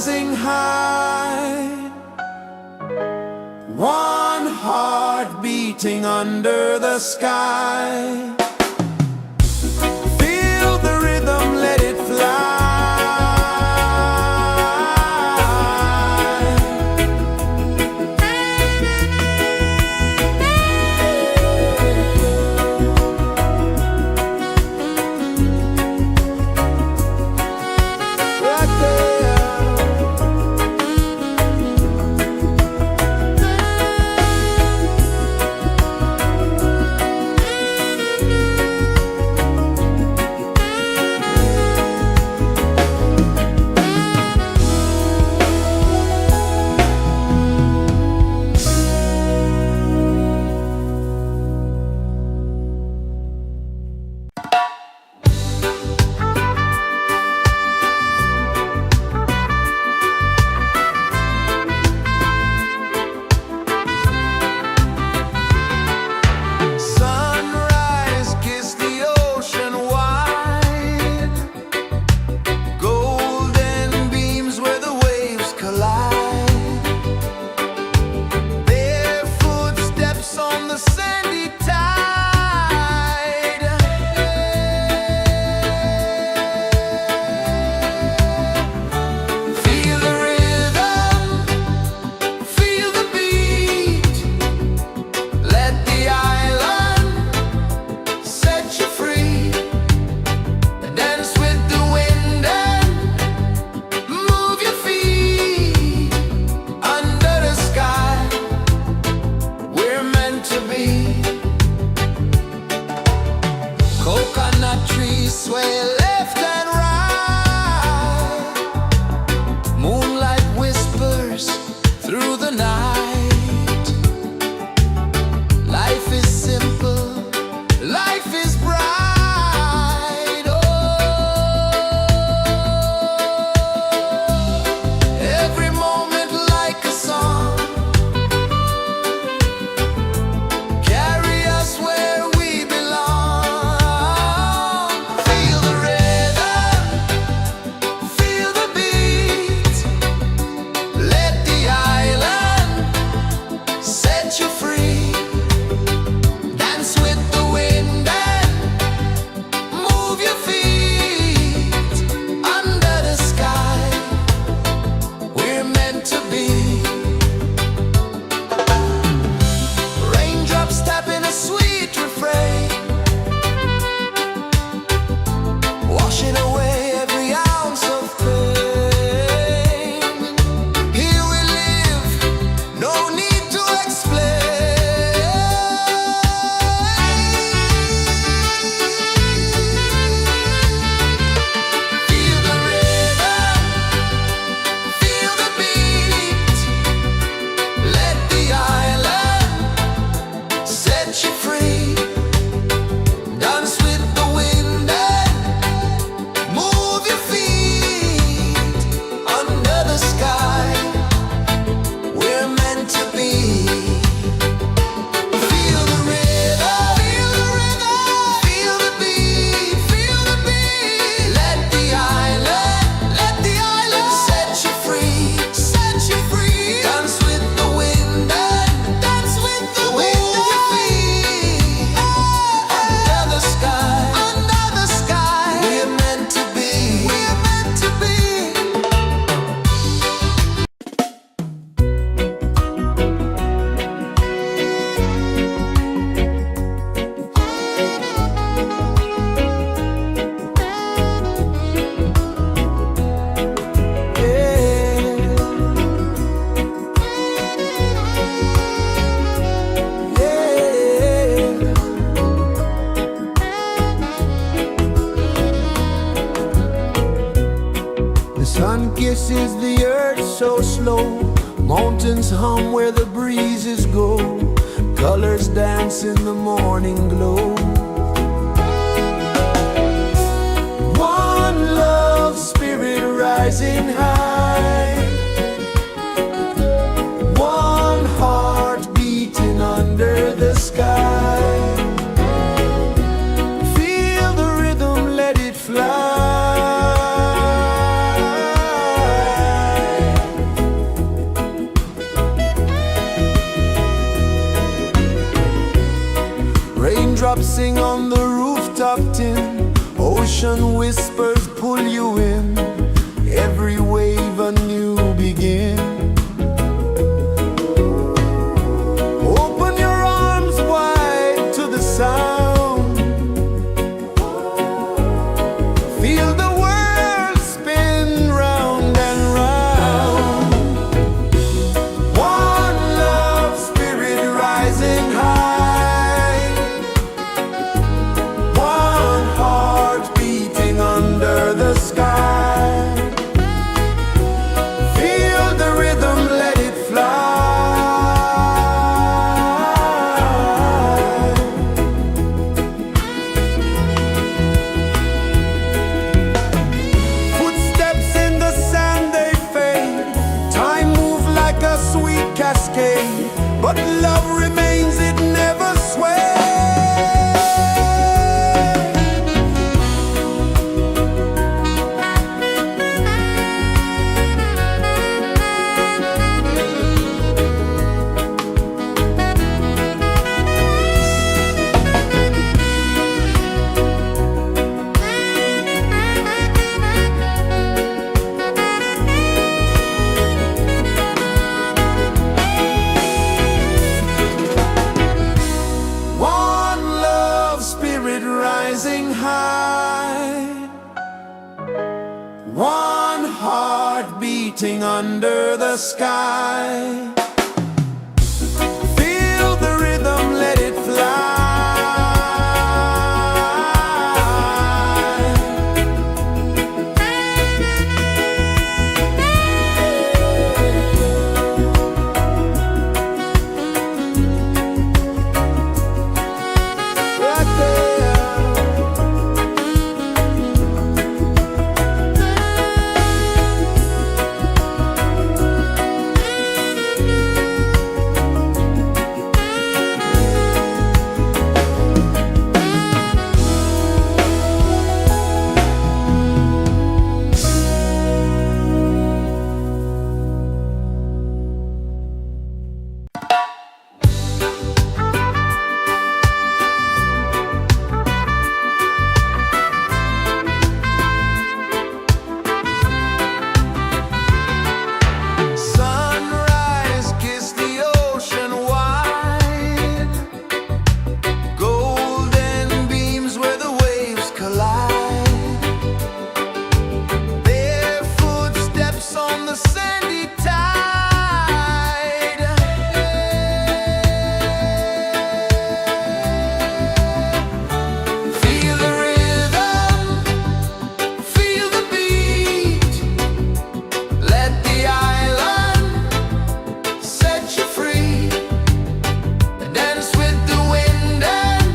rising high, one heart beating under the sky. Feel the rhythm, let it fly. Sun kisses the earth so slow, mountains hum where the breezes go, colors dance in the morning glow. One love spirit rising high, one heart beating under the sky. Feel the rhythm, let it fly. rejoicing on the rooftop tin. Ocean whispers pull you in, every wave a new begin. Open your arms wide to the sound. Feel the world spin round and round. One love spirit rising high, one heart beating under the sky. Feel the rhythm, let it fly. Footsteps in the sand, they fade. Time moves like a sweet cascade, but love remains, it never sways. One love spirit rising high, one heart beating under the sky. Feel the rhythm, let it fly. Right there. Sunrise, kiss the ocean wide. Golden beams where the waves collide. Their footsteps on the sandy tide. Feel the rhythm, feel the beat. Let the island set you free. Dance with the wind and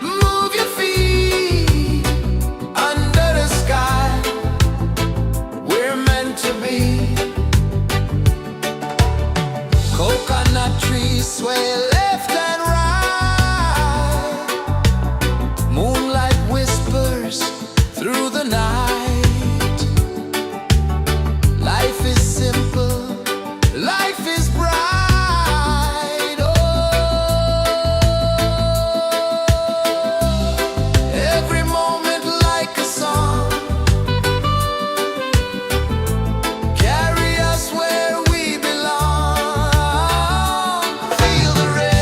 move your feet. Under the sky, we're meant to be. Coconut trees sway left and right. Moonlight whispers through the night. Life is simple, life is bright. Oh, every moment like a song. Carry us where we belong. Feel the rhythm.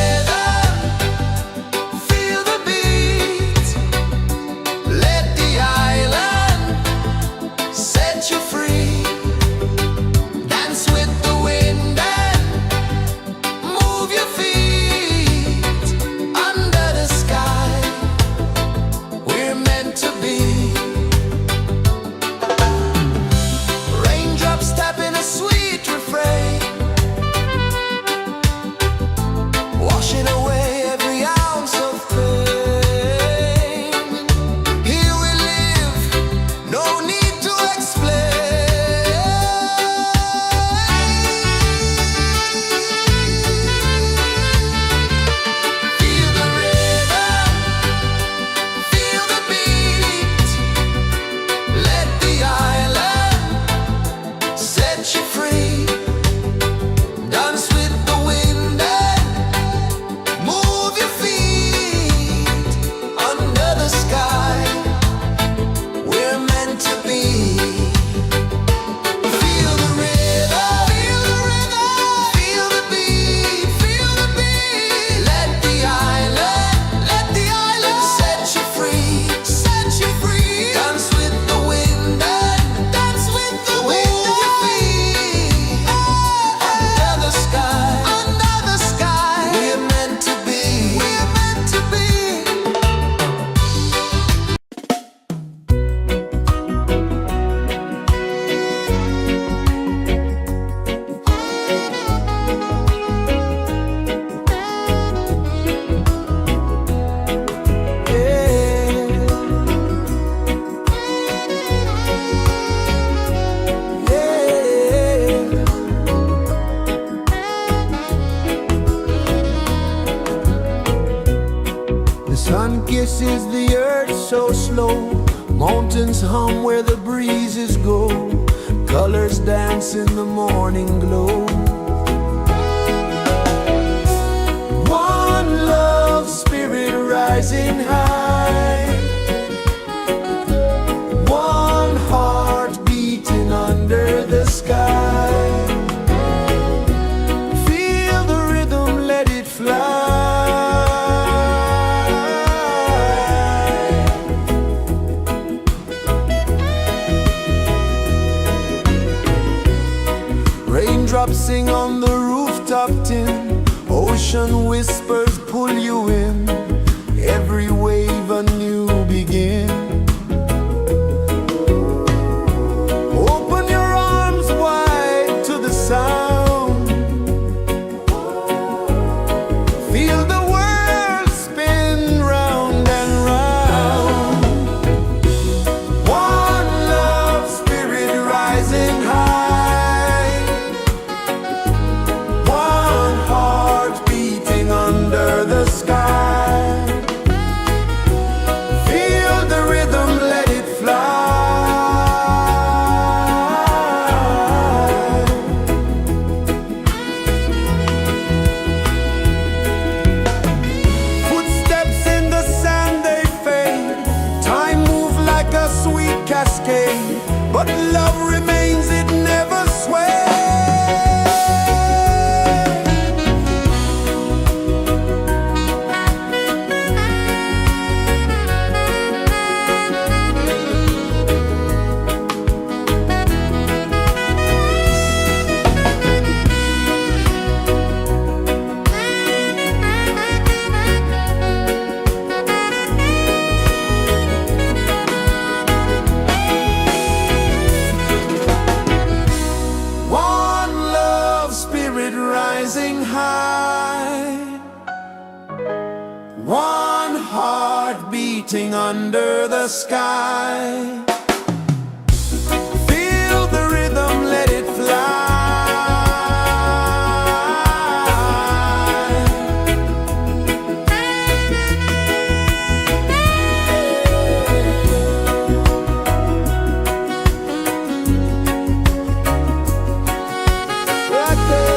is the earth so slow? Mountains hum where the breezes go. Colors dance in the morning glow. One love spirit rising high. One heart beating under the sky. Feel the rhythm, let it fly. Raindrops sing on the rooftop tin. Ocean whispers pull you in. Every wave a new begin. Open your arms wide to the sound. Feel the world spin round and round. One love spirit rising high. One heart beating under the sky. Feel the rhythm, let it fly. Footsteps in the sand, they fade. Time moves like a sweet cascade, but love remains, it never sways. One love spirit rising high. One heart beating under the sky. Feel the rhythm, let it fly. Right there.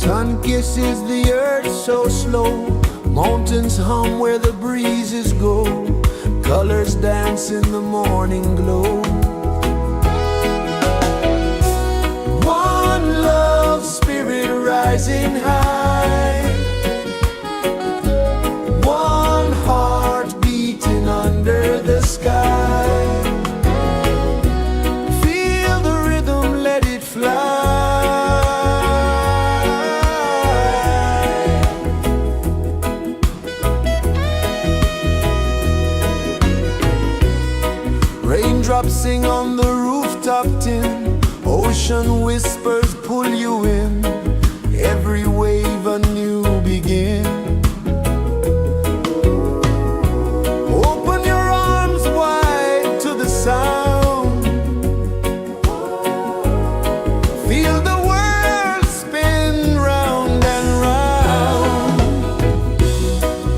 Sun kisses the earth so slow, mountains hum where the breezes go, colors dance in the morning glow. One love spirit rising high, one heart beating under the sky. Feel the rhythm, let it fly. Raindrops sing on the rooftop tin, ocean whispers pull you in, every wave a new begin. Open your arms wide to the sound, feel the world spin round and round.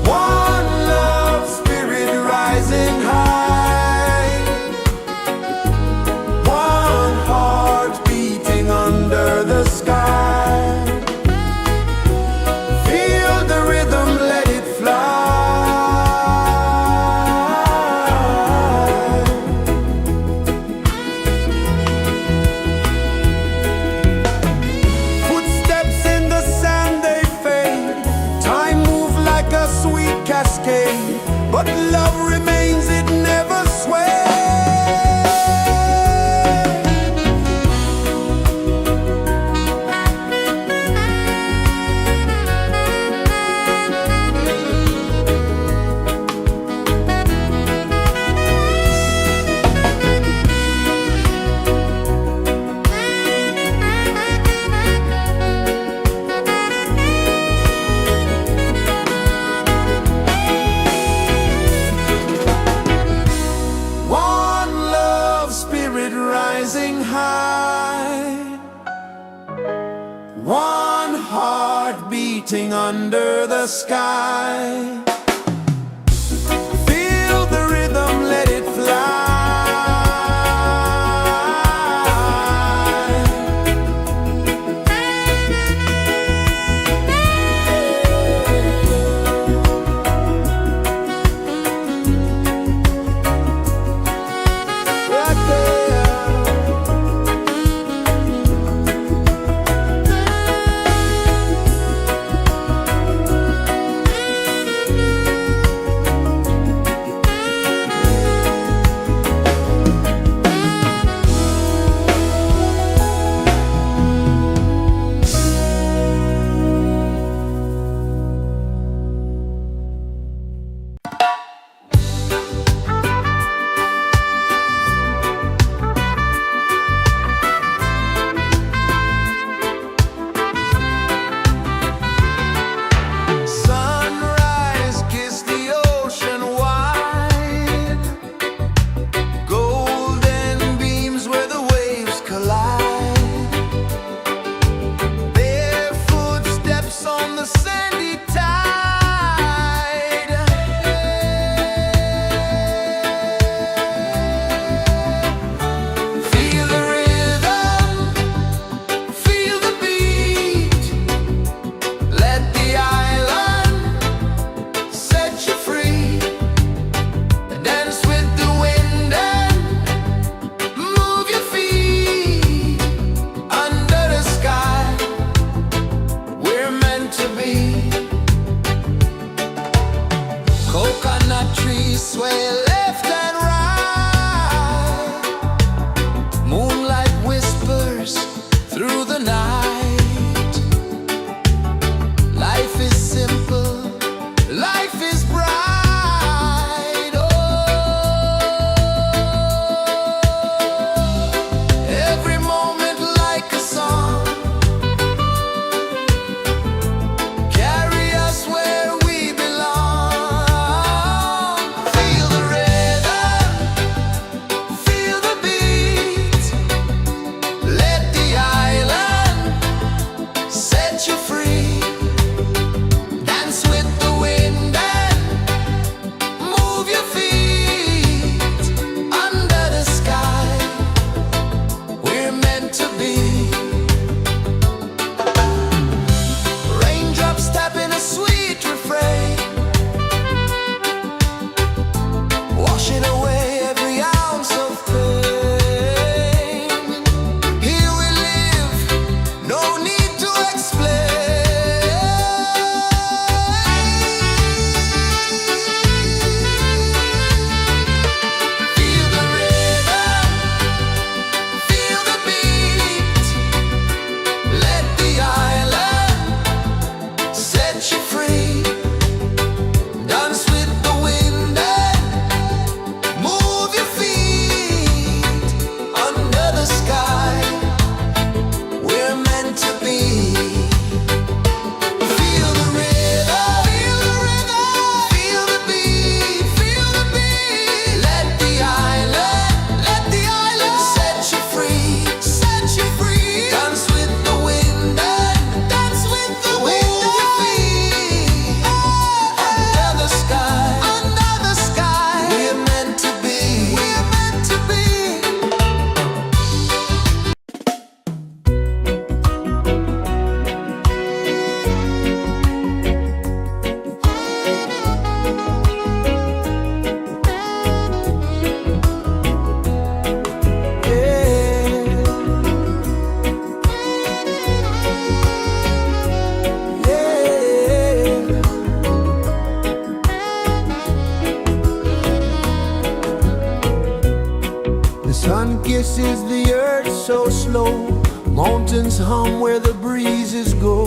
One love spirit rising high, one heart beating under the sky. Feel the rhythm, let it fly. Footsteps in the sand, they fade. Time moves like a sweet cascade, but love remains, it never sways. One love spirit rising high, one heart beating under the sky. Feel the rhythm, let it fly. This is the earth so slow. Mountains hum where the breezes go.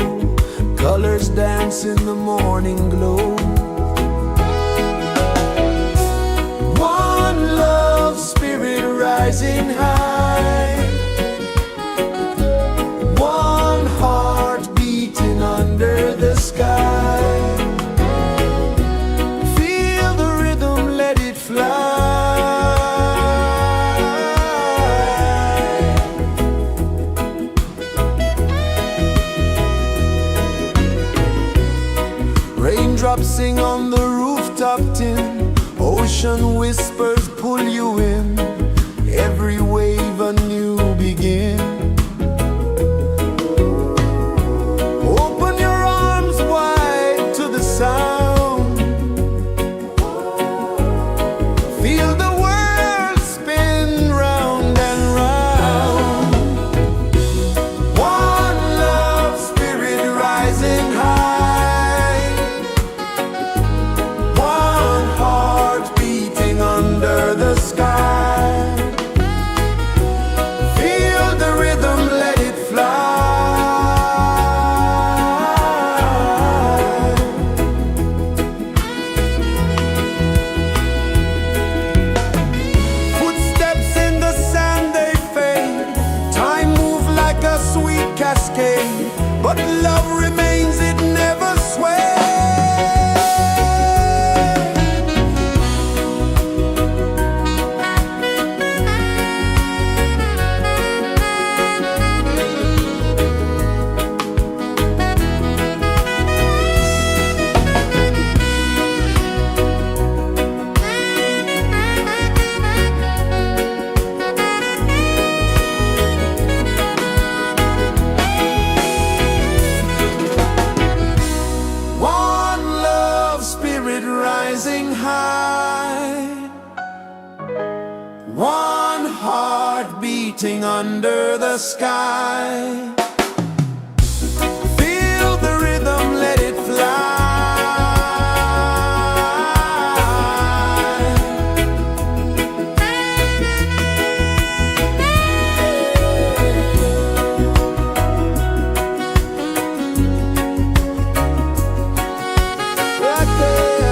Colors dance in the morning glow. One love spirit rising high. One heart beating under the sky. Feel the rhythm, let it fly. Raindrops sing on the rooftop tin. Ocean whispers pull you in. Every wave a new begin. Open your arms wide to the sound. Feel the world spin round and round. One love spirit rising high. One heart beating under the sky. Feel the rhythm, let it fly. Footsteps in the sand, they fade. Time moves like a sweet cascade, but love remains, it never sways. One love spirit rising high. One heart beating under the sky. Feel the rhythm, let it fly. Right there.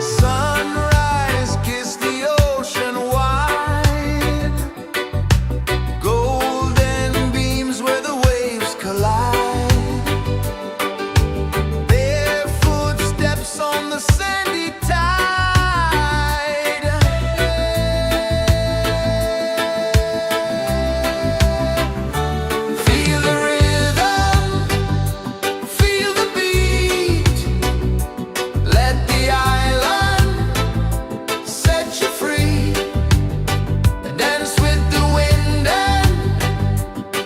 Sunrise, kiss the ocean wide. Golden beams where the waves collide. Barefoot steps on the sandy tide. Feel the rhythm, feel the beat. Let the island set you free. Dance with the wind and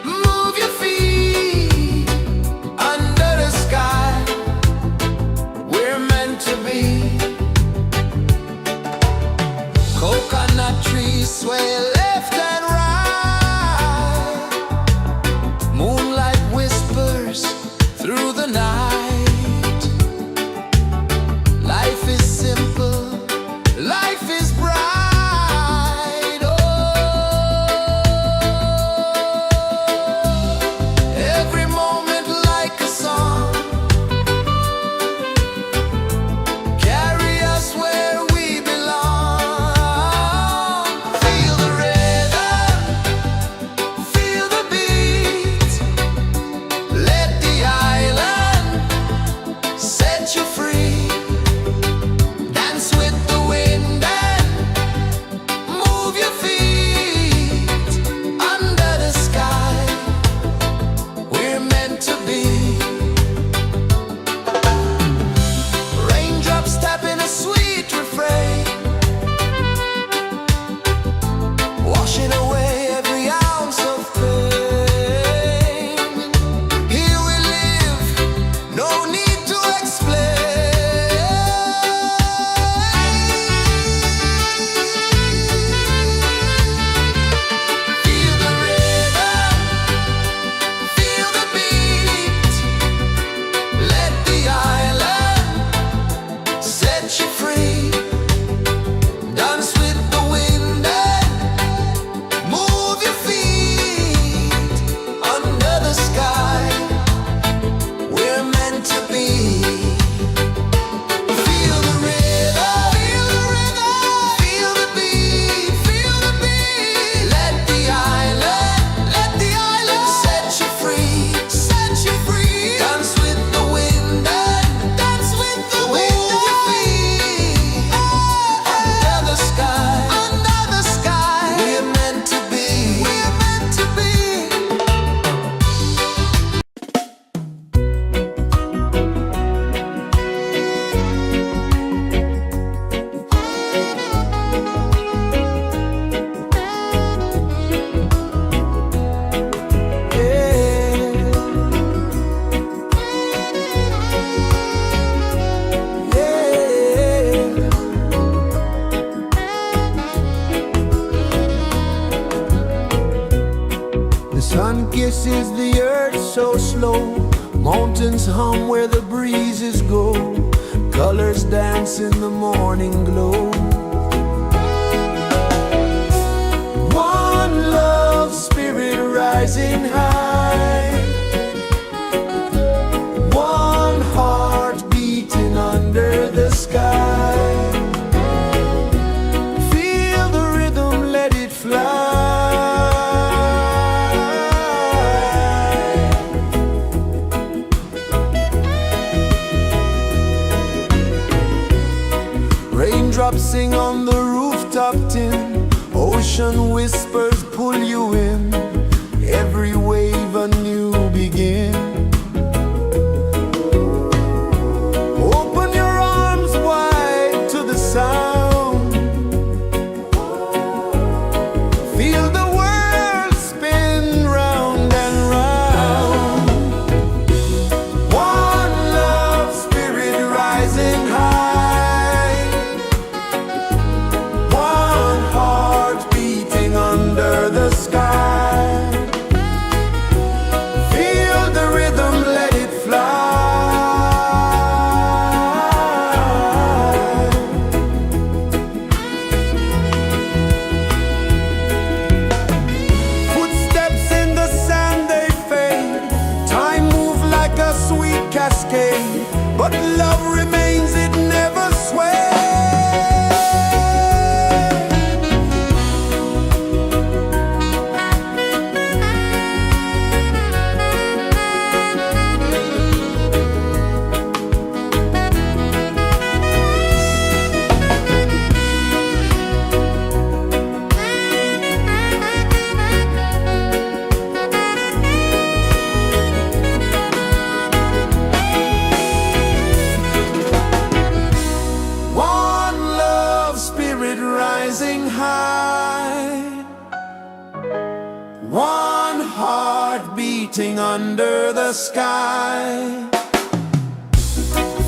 move your feet. Under the sky, we're meant to be. Coconut trees sway left and right. Moonlight whispers through the night. Life is simple, life is bright. Oh, every moment like a song. Carry us where we belong. Feel the rhythm, This is the earth so slow. Mountains hum where the breezes go. Colors dance in the morning glow. One love spirit rising high. One heart beating under the sky. Feel the rhythm, let it fly. Raindrops sing on the rooftop tin. Ocean whispers pull you in. Every wave a new begin. Open your arms wide to the sound. Feel the world spin round and round. One love spirit rising high. One heart beating under the sky. Feel the rhythm, let it fly. Footsteps in the sand, they fade. Time moves like a sweet cascade, but love remains, it never sways. One love spirit rising high. One heart beating under the sky.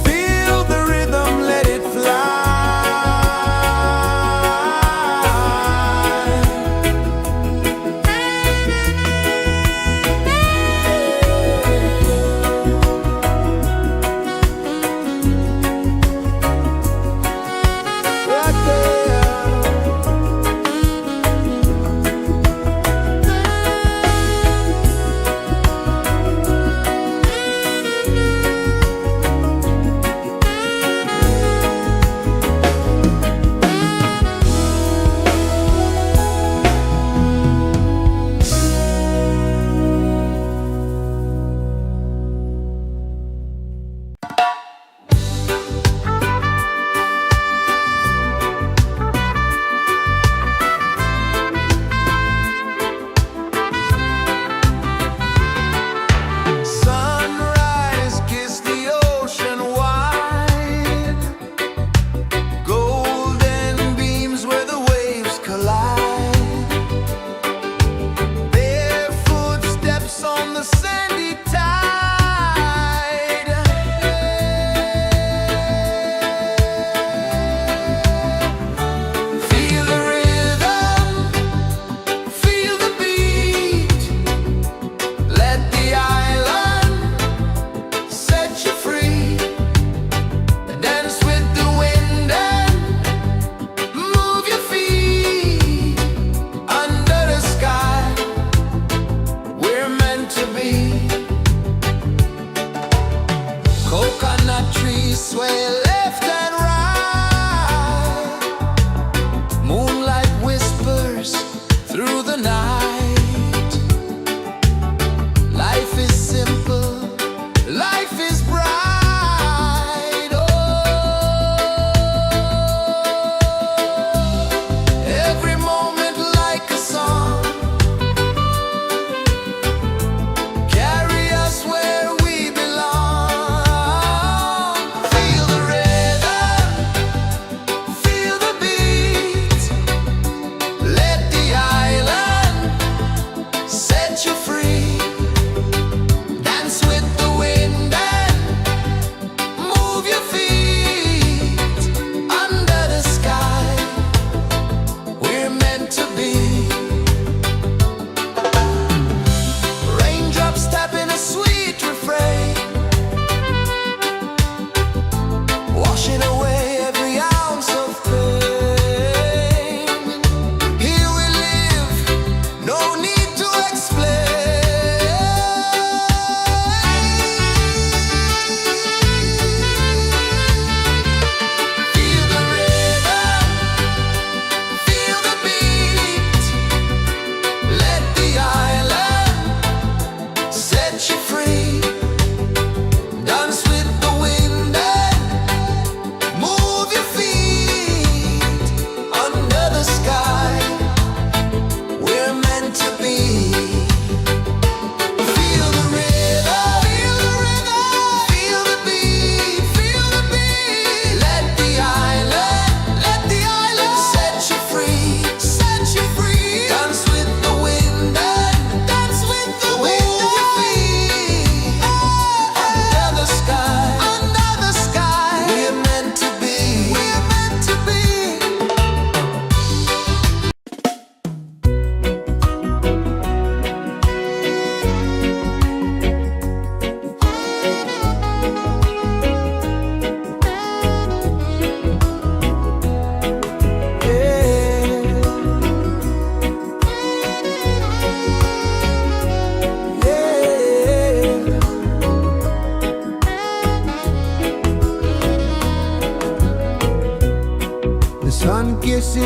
Feel the rhythm, let it fly. Right there.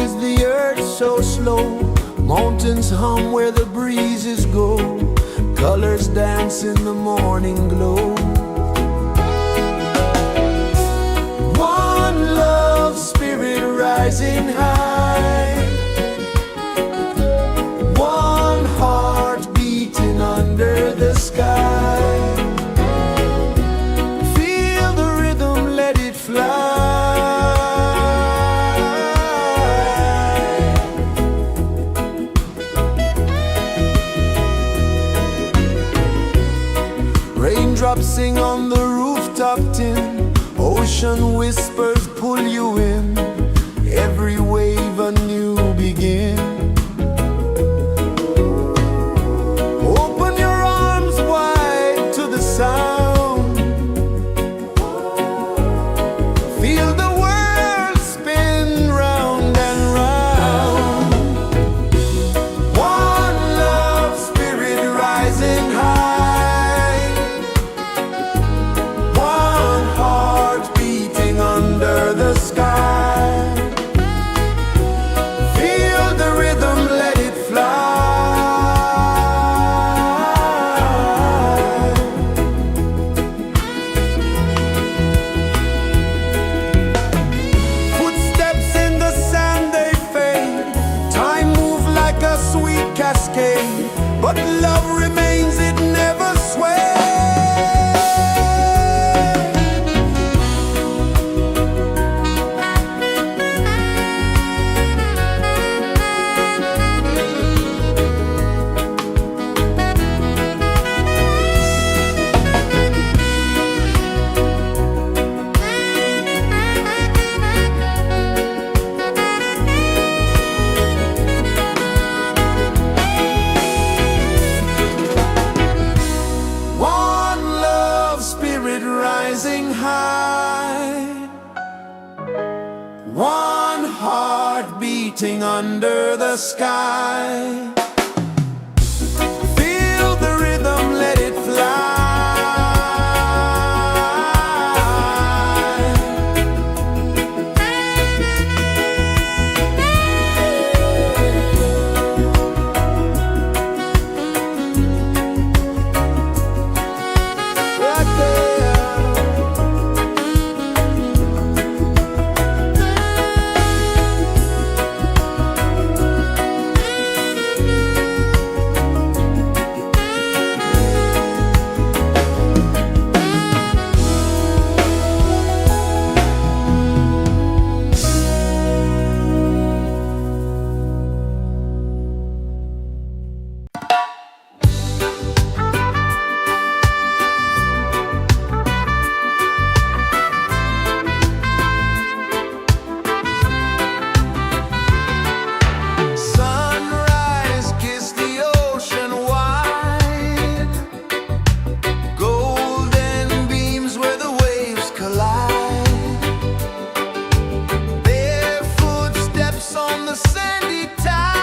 Is the earth so slow? Mountains hum where the breezes go. Colors dance in the morning glow. One love spirit rising high. One heart beating under the sky. Feel the rhythm, let it fly. Raindrops sing on the rooftop tin. Ocean whispers pull you in. Every wave a new begin. Open your arms wide to the sound. Feel the world spin round and round. One love spirit rising high. One heart beating under the sky. Feel the rhythm, let it fly. Footsteps in the sand, they fade. Time moves like a sweet cascade, but love remains, it never sways. One love spirit rising high. One heart beating under the sky. Feel the rhythm, let it fly. Right there. Sunrise, kiss the ocean wide. Golden beams where the waves collide. Their footsteps on the sandy tide.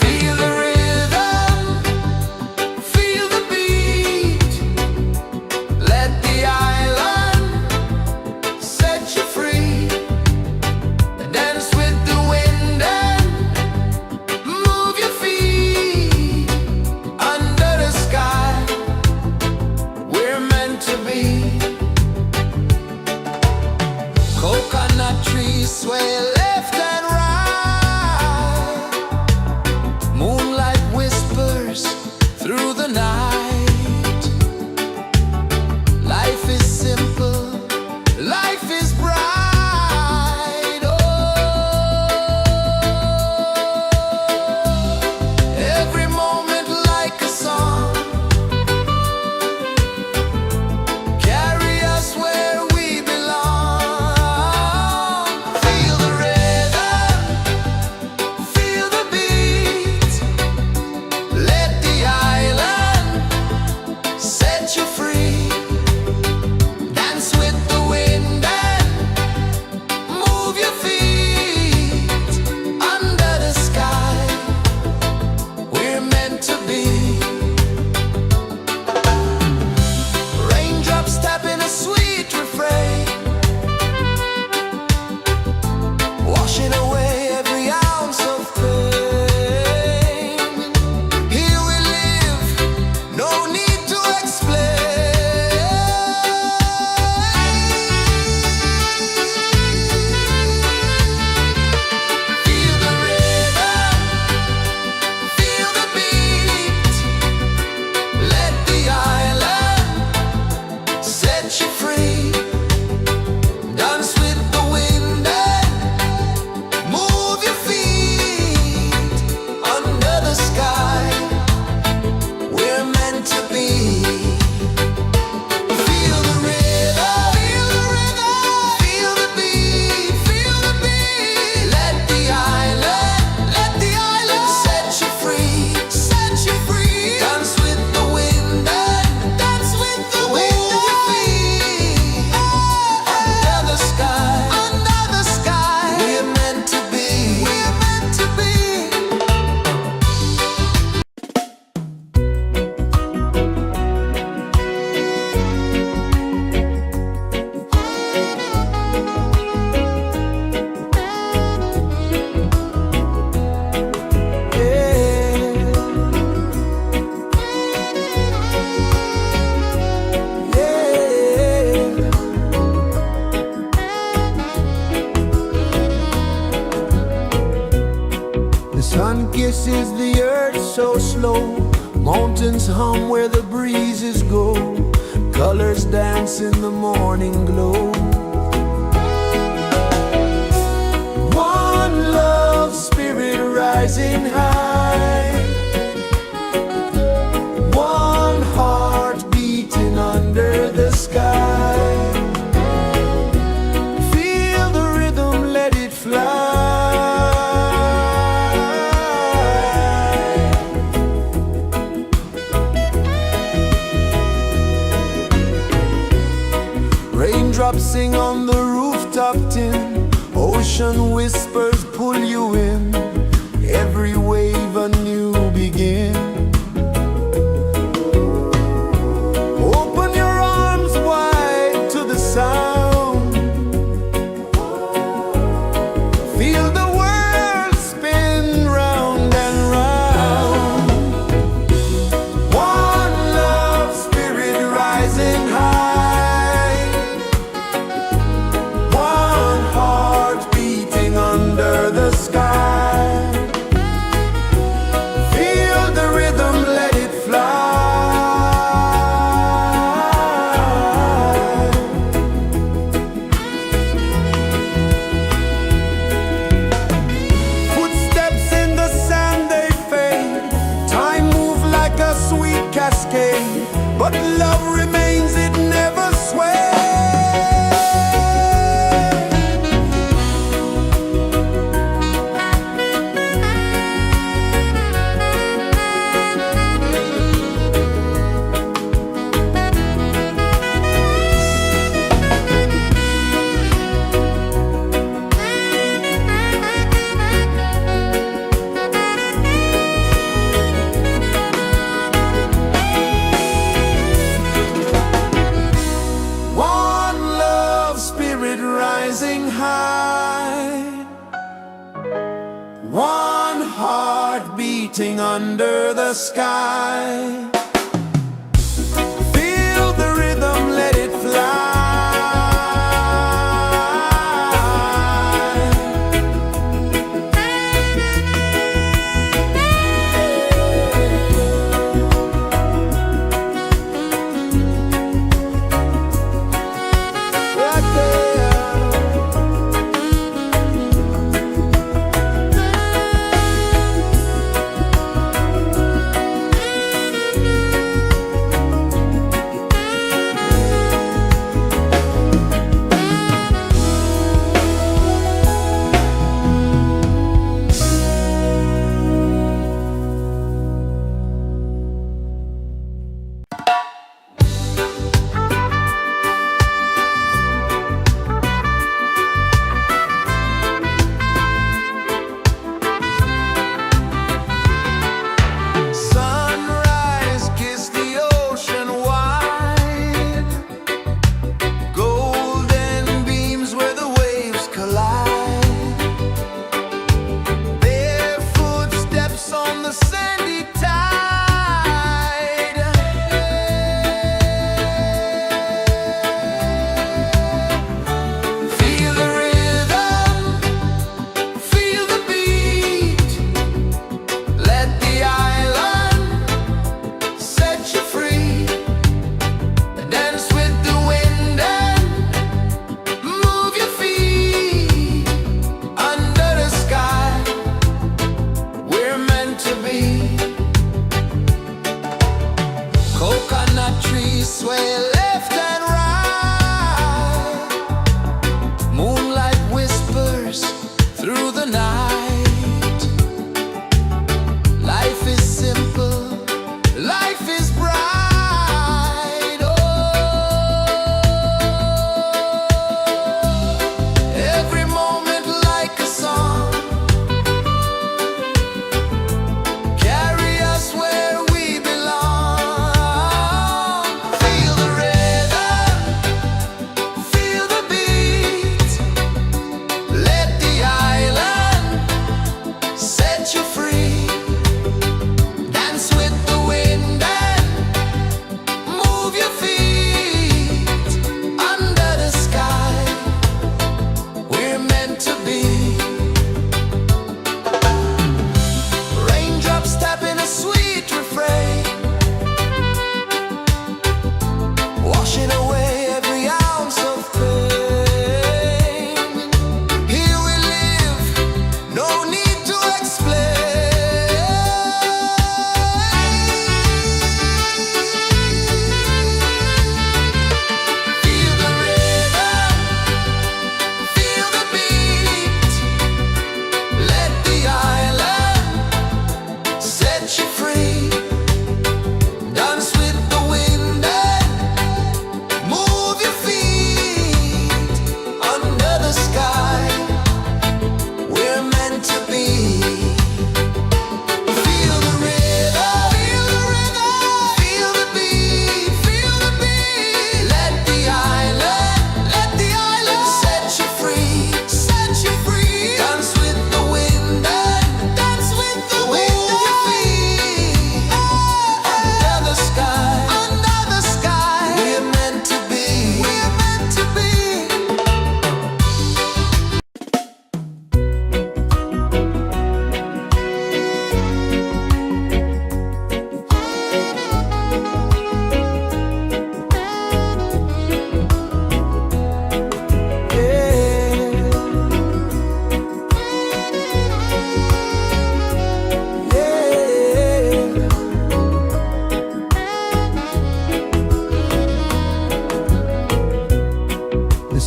Feel the rhythm, feel the beat. Let the island set you free. Dance with the wind and move your feet. Under the sky, we're meant to be. Coconut trees sway left and right. Moonlight whispers through the night. Life is simple, life is bright. Oh, every moment like a song. Carry you free. Dance with the wind and move your feet under the sky. We're meant to be. Feel the rhythm, feel the beat, let the island set you free, Dance with the wind and move your feet under the sky. We're meant to be. The sun kisses the earth so slow. Mountains hum where the breezes go. Colors dance in the morning glow. One love spirit rising high. One heart beating under the sky. Feel the rhythm, let it fly. Raindrops sing on the rooftop tin. Ocean whispers pull you in. Every wave a new begin. Open your arms wide to the sound. Feel the world spin round and round. One love spirit rising high. One heart beating under the sky. Feel the rhythm, let it fly. Footsteps in the sand, they fade. Time moves like a sweet cascade, but love remains, it never sways. One love spirit rising high. One heart beating under the sky. Feel the rhythm, let it fly. Right there.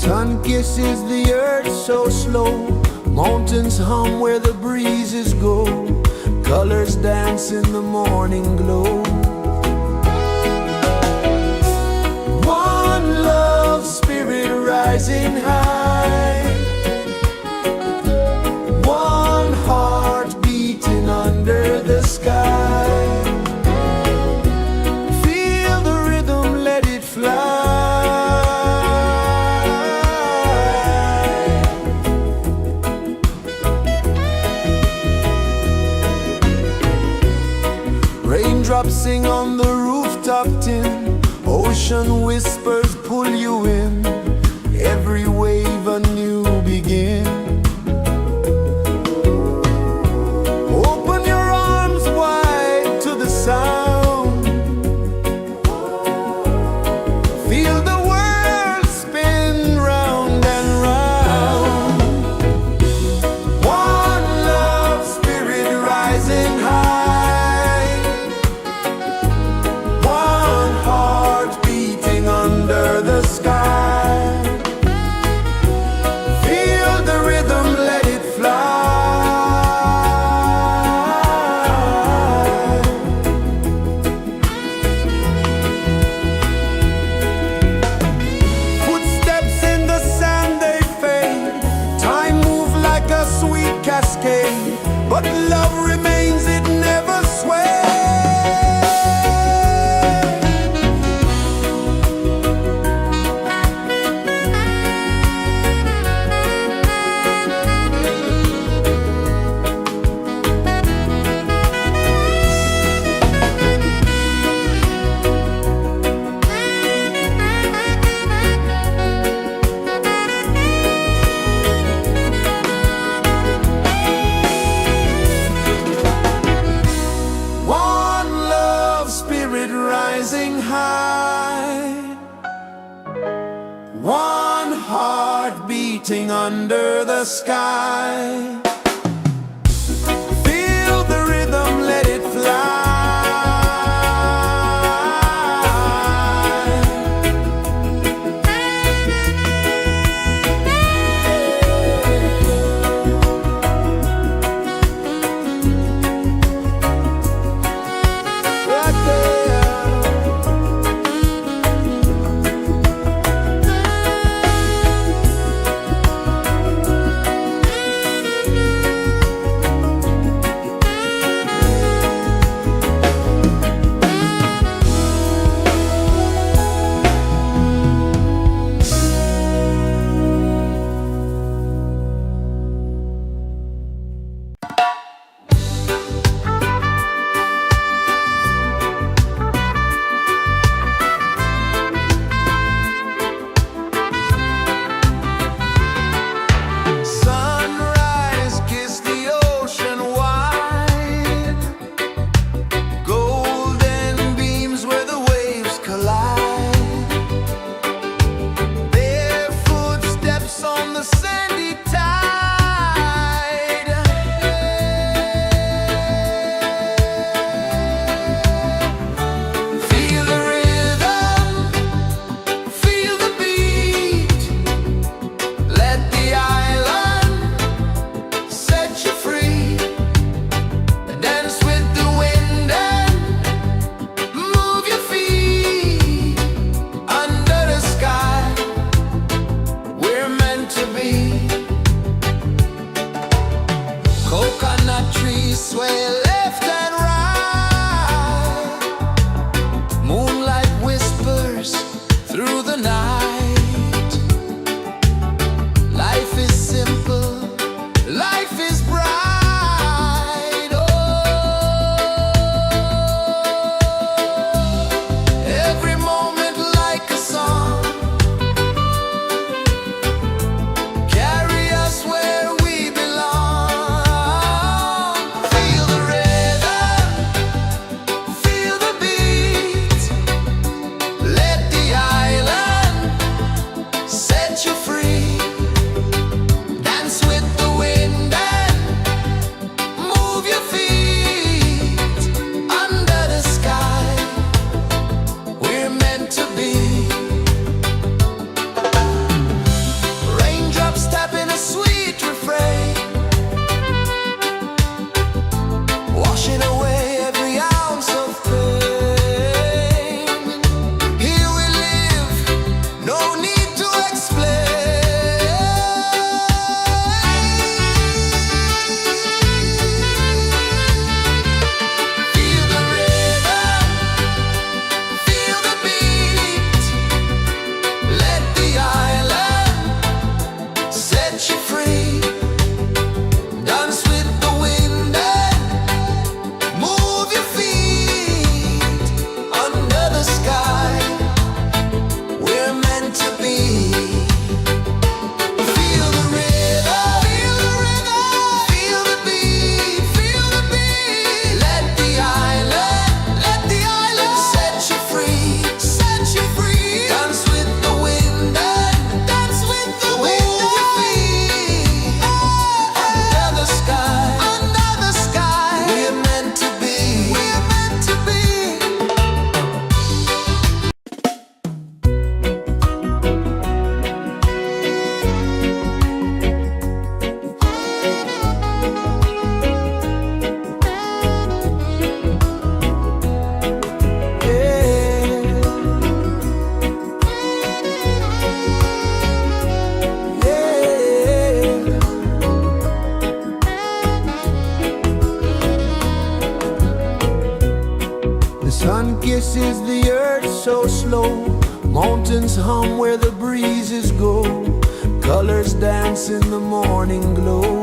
sun kisses the earth so slow, mountains hum where the breezes go, colors dance in the morning glow. One love spirit rising high, one heart beating under the sky. Feel the rhythm, let it fly. Raindrops sing on the rooftop tin, ocean whispers pull you in, every wave a new begin. Open your arms wide to the sound, feel the world spin round and round. One love spirit rising high, one heart beating under the sky. Feel the rhythm, let it fly. Footsteps in the sand, they fade, time moves like a sweet cascade, but love remains, it never sways. One love spirit rising high, one heart beating under the sky. Feel the rhythm, let it fly. Right there. kisses the earth so slow. Mountains hum where the breezes go. Colors dance in the morning glow.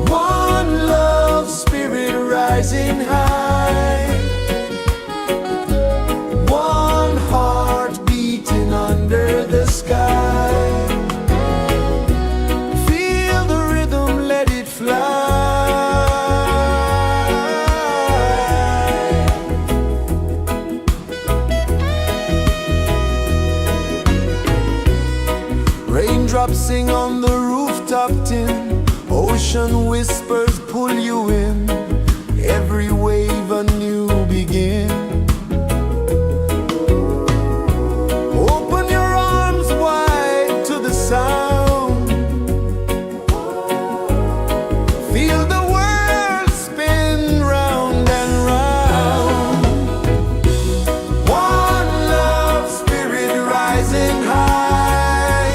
One love spirit rising high. One heart beating under the sky. Feel the rhythm, let it fly. Raindrops sing on the rooftop tin. Ocean whispers pull you in. Every wave a new begin. Open your arms wide to the sound. Feel the world spin round and round. One love spirit rising high.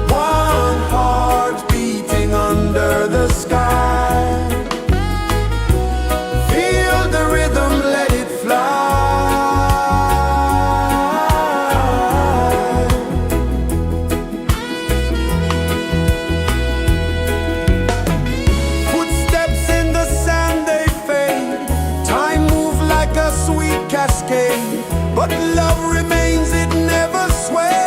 One heart beating under the sky. Feel the rhythm, let it fly. Footsteps in the sand, they fade. Time moves like a sweet cascade, but love remains, it never sways.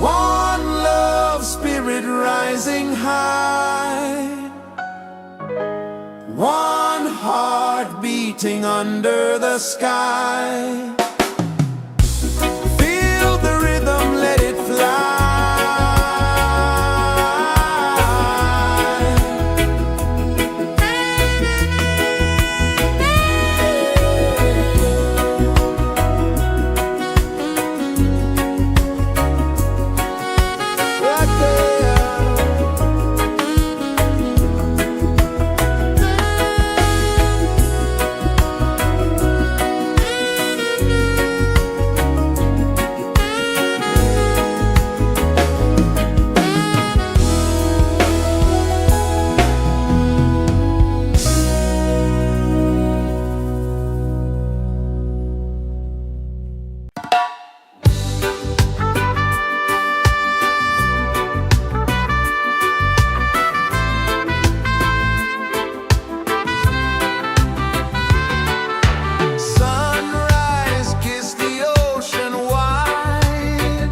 One love spirit rising high. One heart beating under the sky. Feel the rhythm, let it fly. Right there. Sunrise, kiss the ocean wide.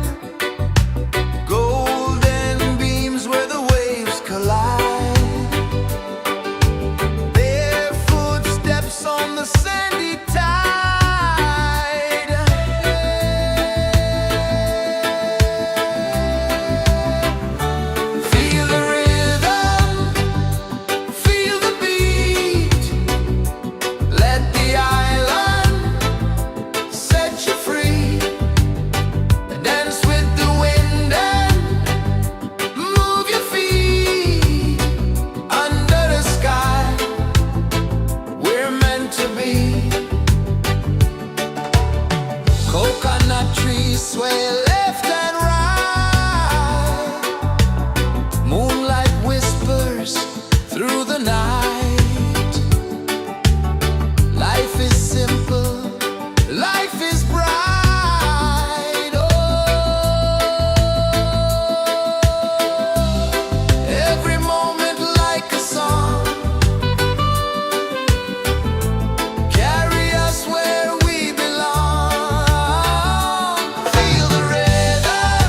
Golden beams where the waves collide. Bare footsteps on the sandy tide. Feel the rhythm, feel the beat. Let the island set you free. Dance with the wind and move your feet. Under the sky, we're meant to be. Coconut trees sway left and right. Moonlight whispers through the night. Life is simple, life is bright. Oh, every moment like a song. Carry us where we belong. Feel the rhythm,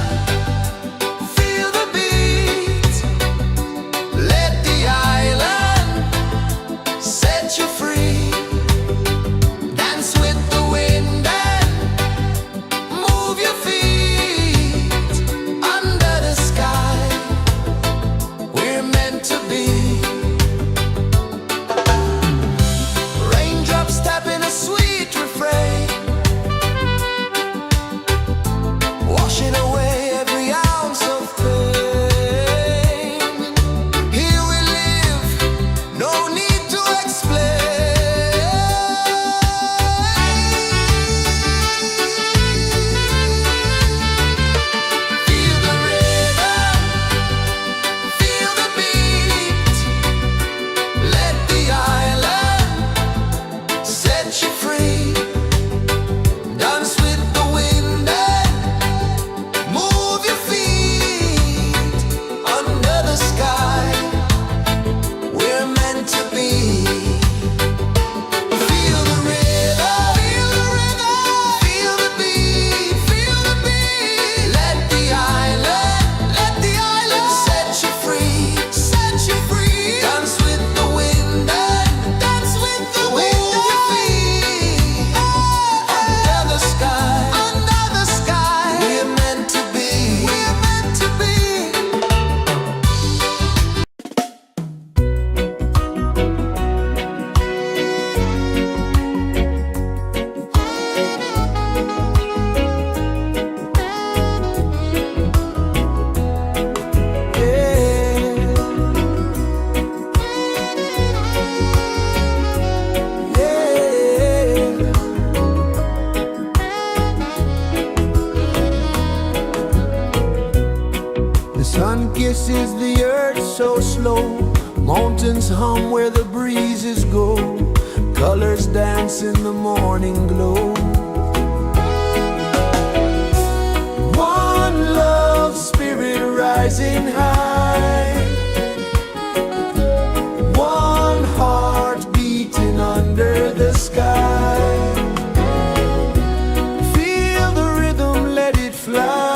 sun kisses the earth so slow, mountains hum where the breezes go, colors dance in the morning glow. One love spirit rising high, one heart beating under the sky. Feel the rhythm, let it fly.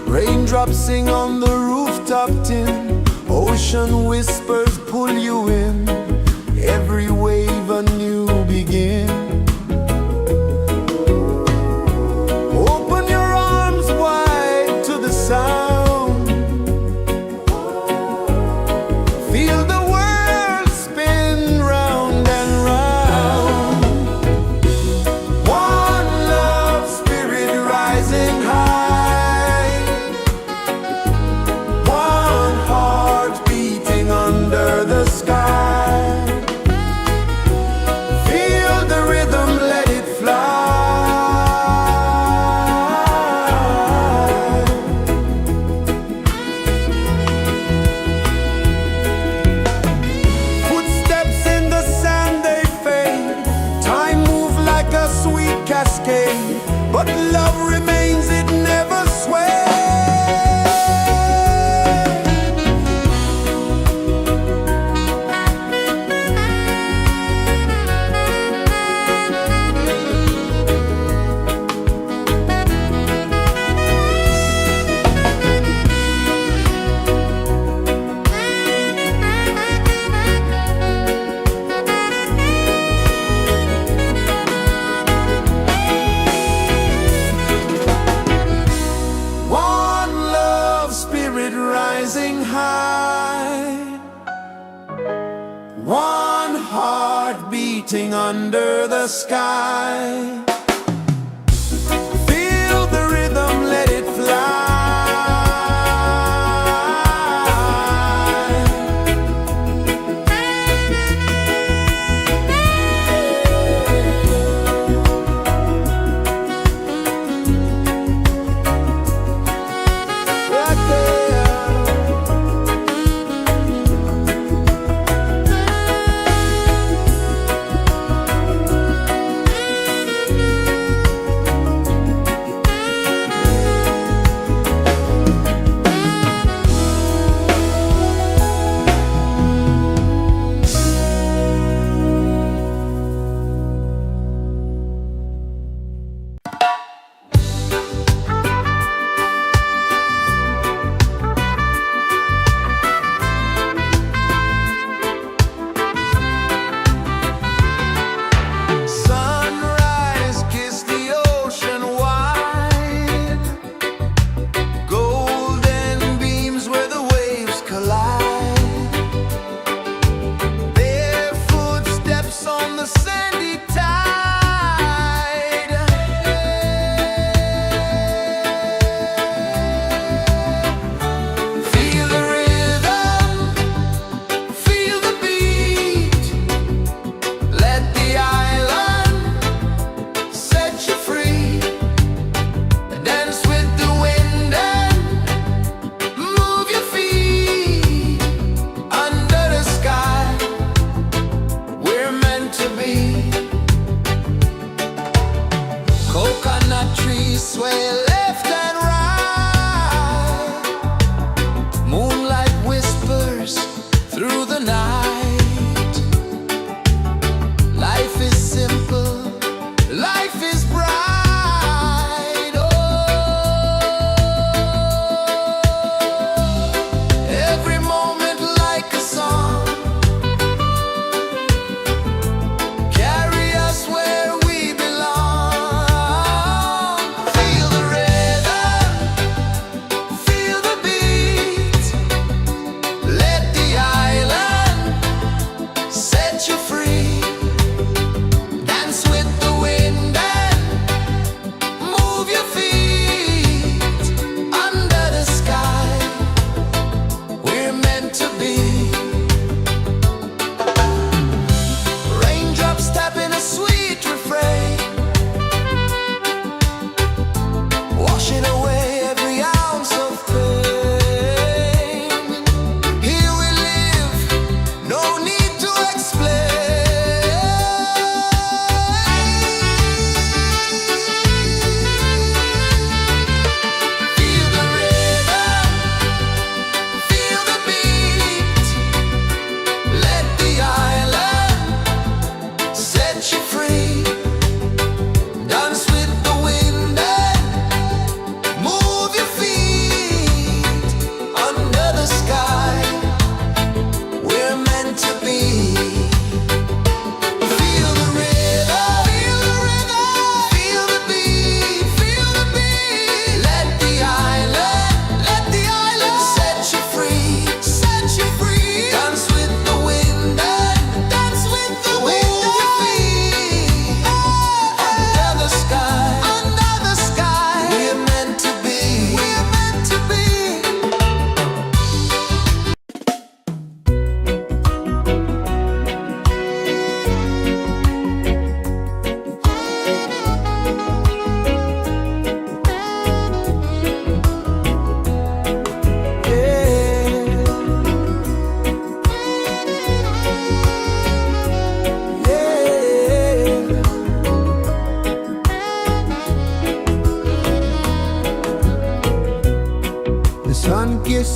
Raindrops sing on the rooftop tin, ocean whispers pull you in, every wave a new begin. Open your arms wide to the sound, feel the world spin round and round. One love spirit rising high, one heart beating under the sky. Feel the rhythm, let it fly. Footsteps in the sand, they fade, time moves like a sweet cascade, but love remains, it never sways. One love spirit rising high, one heart beating under the sky. Feel the rhythm, let it fly.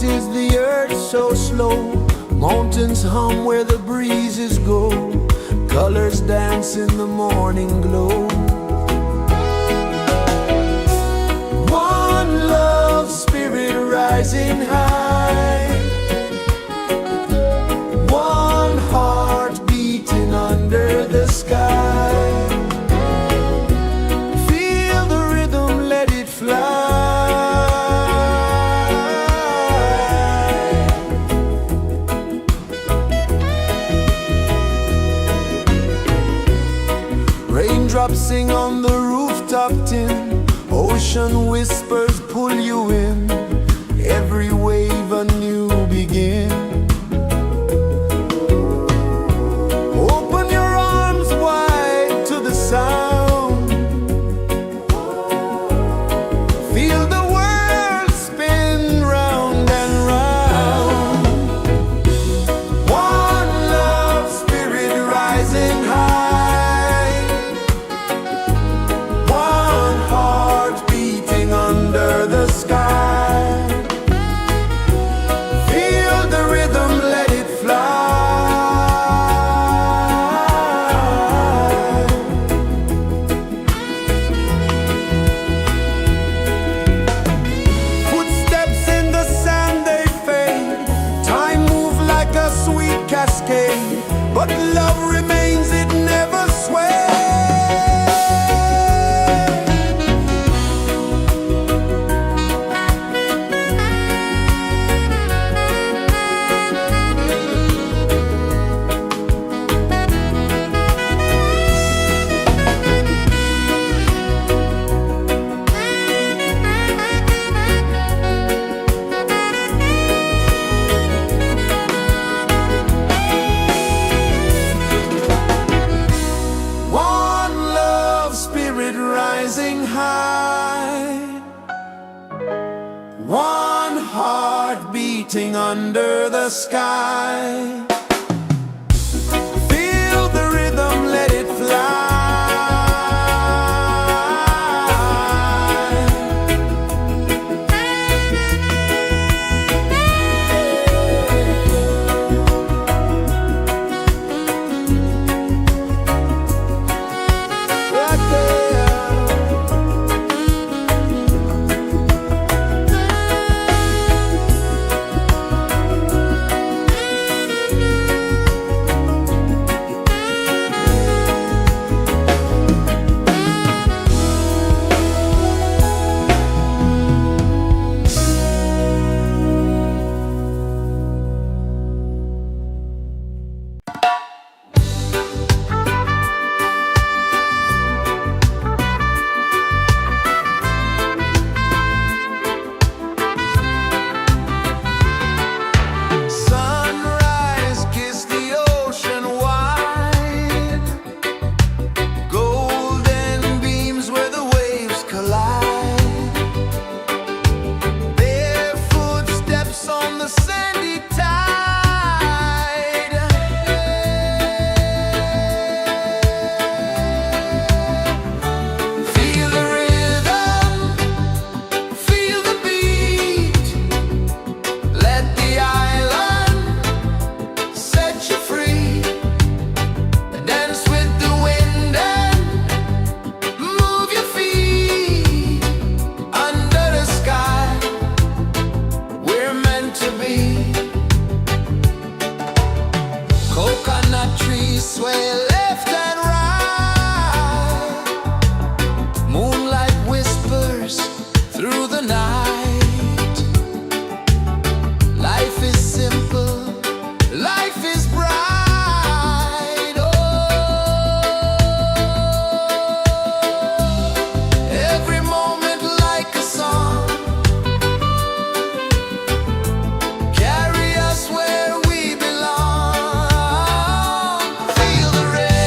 kisses the earth so slow. Mountains hum where the breezes go. Colors dance in the morning glow. One love spirit rising high. One heart beating under the sky. Feel the rhythm, let it fly. Raindrops sing on the rooftop tin. Ocean whispers pull you in. Every wave a new begin. Open your arms wide to the sound. Feel the world spin round and round. One love spirit rising high. One heart beating under the sky. Feel the rhythm, let it fly. Footsteps in the sand, they fade. Time moves like a sweet cascade, but love remains, it never sways. One love spirit rising high. One heart beating under the sky. Feel the rhythm, let it fly. Sunrise, kiss the ocean wide. Golden beams where the waves collide. Their footsteps on the sandy tide. Feel the rhythm, feel the beat. Let the island set you free. Dance with the wind and move your feet. Under the sky, we're meant to be. Coconut trees sway left and right. Moonlight whispers through the night. Life is simple, life is bright. Oh, every moment like a song. Carry us where we belong. Feel the rain.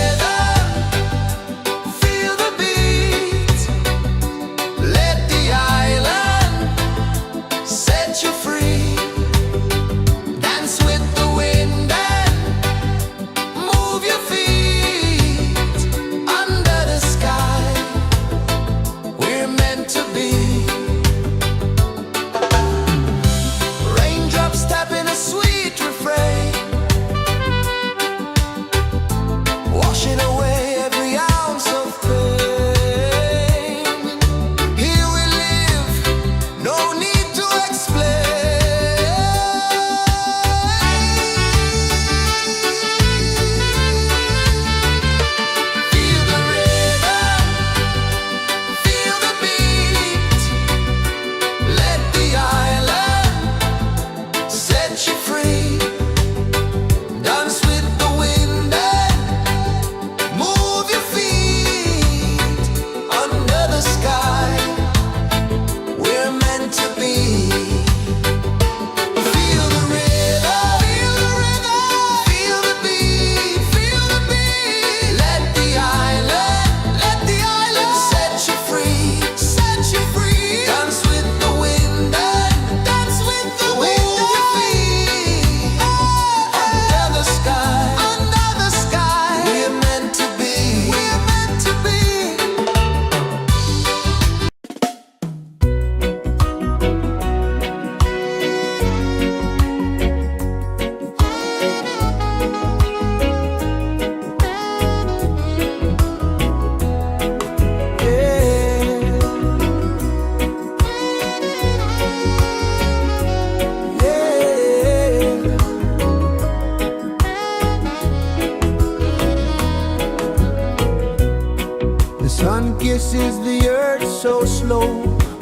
kisses the earth so slow.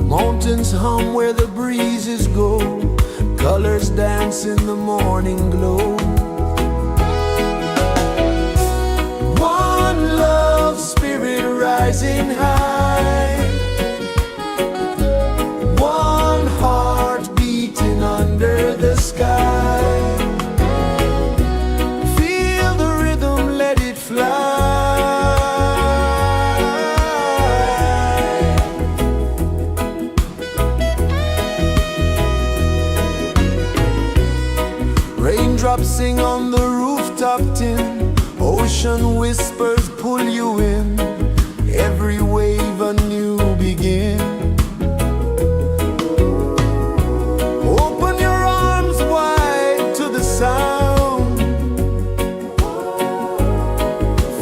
Mountains hum where the breezes go. Colors dance in the morning glow. One love spirit rising high. One heart beating under the sky. Feel the rhythm, let it fly. Raindrops sing on the rooftop tin. Ocean whispers pull you in. Every wave a new begin. Open your arms wide to the sound.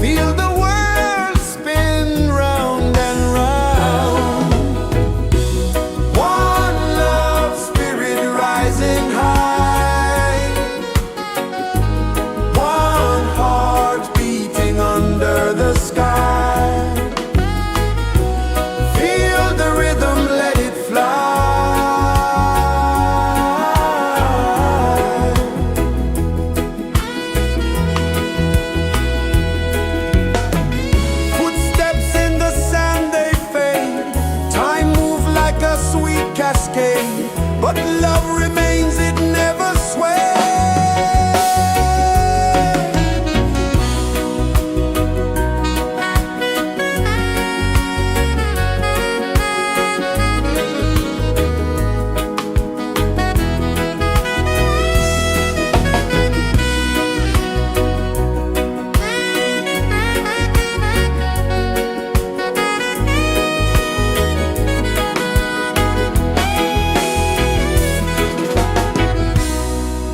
Feel the world spin round and round. One love spirit rising high. One heart beating under the sky. Feel the rhythm, let it fly. Footsteps in the sand, they fade. Time moves like a sweet cascade, but love remains, it never sways.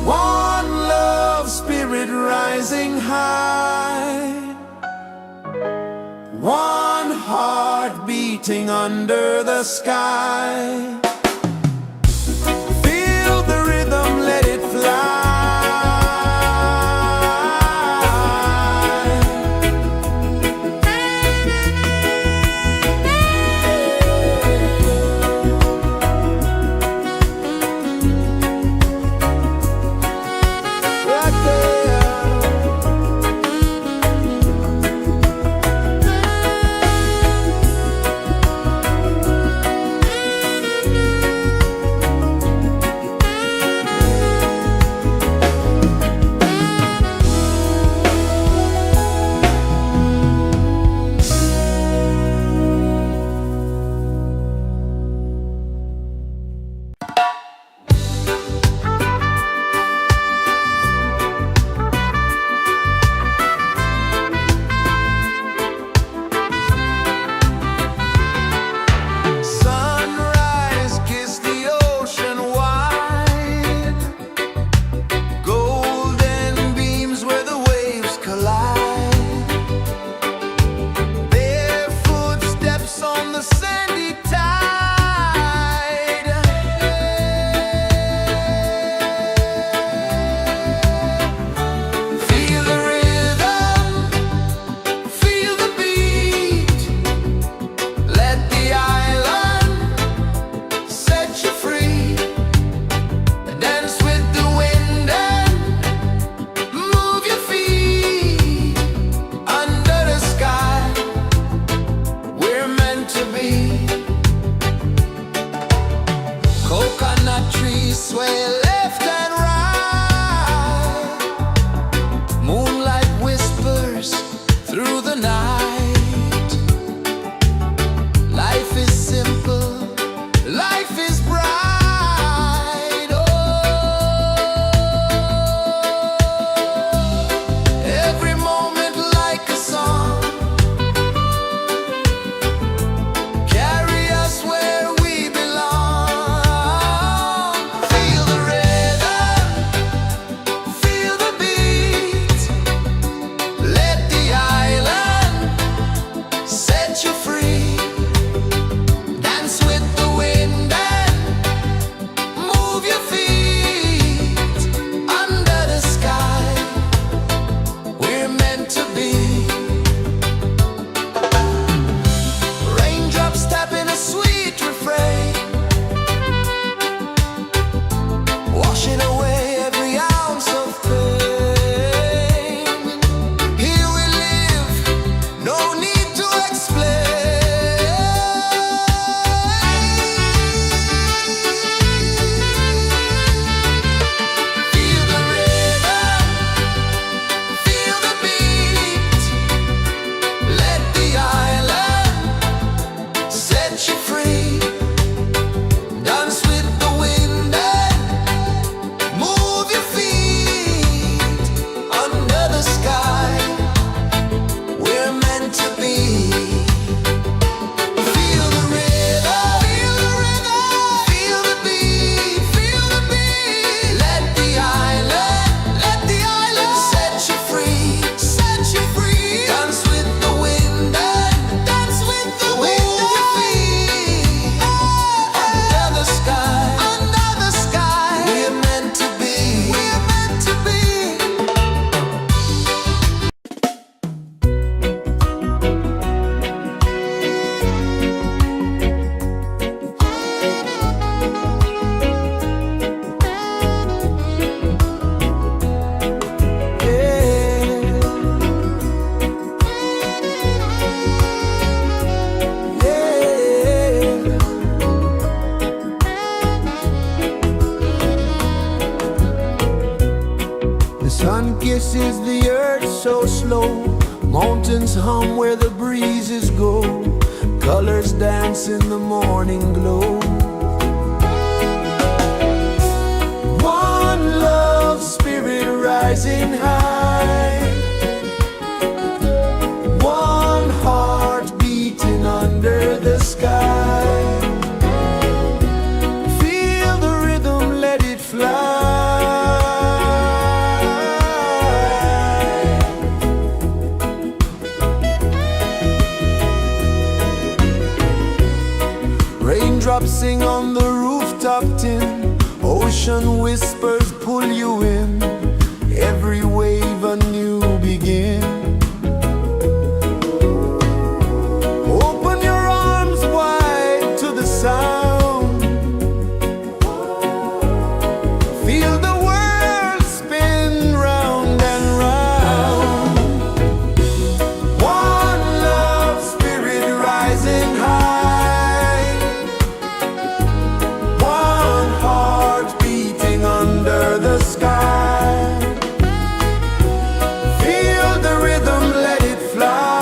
One love spirit rising high. One heart beating under the sky. Feel the rhythm, let it fly. Right there. sun kisses the earth so slow, mountains hum where the breezes go, colors dance in the morning glow. One love spirit rising high, one heart beating under the sky. Feel the rhythm, let it fly. Raindrops sing on the rooftop tin, ocean whispers pull you in, every wave a new begin. Open your arms wide to the sound, feel the world spin round and round. One love spirit rising high, one heart beating under the sky. Feel the rhythm, let it fly.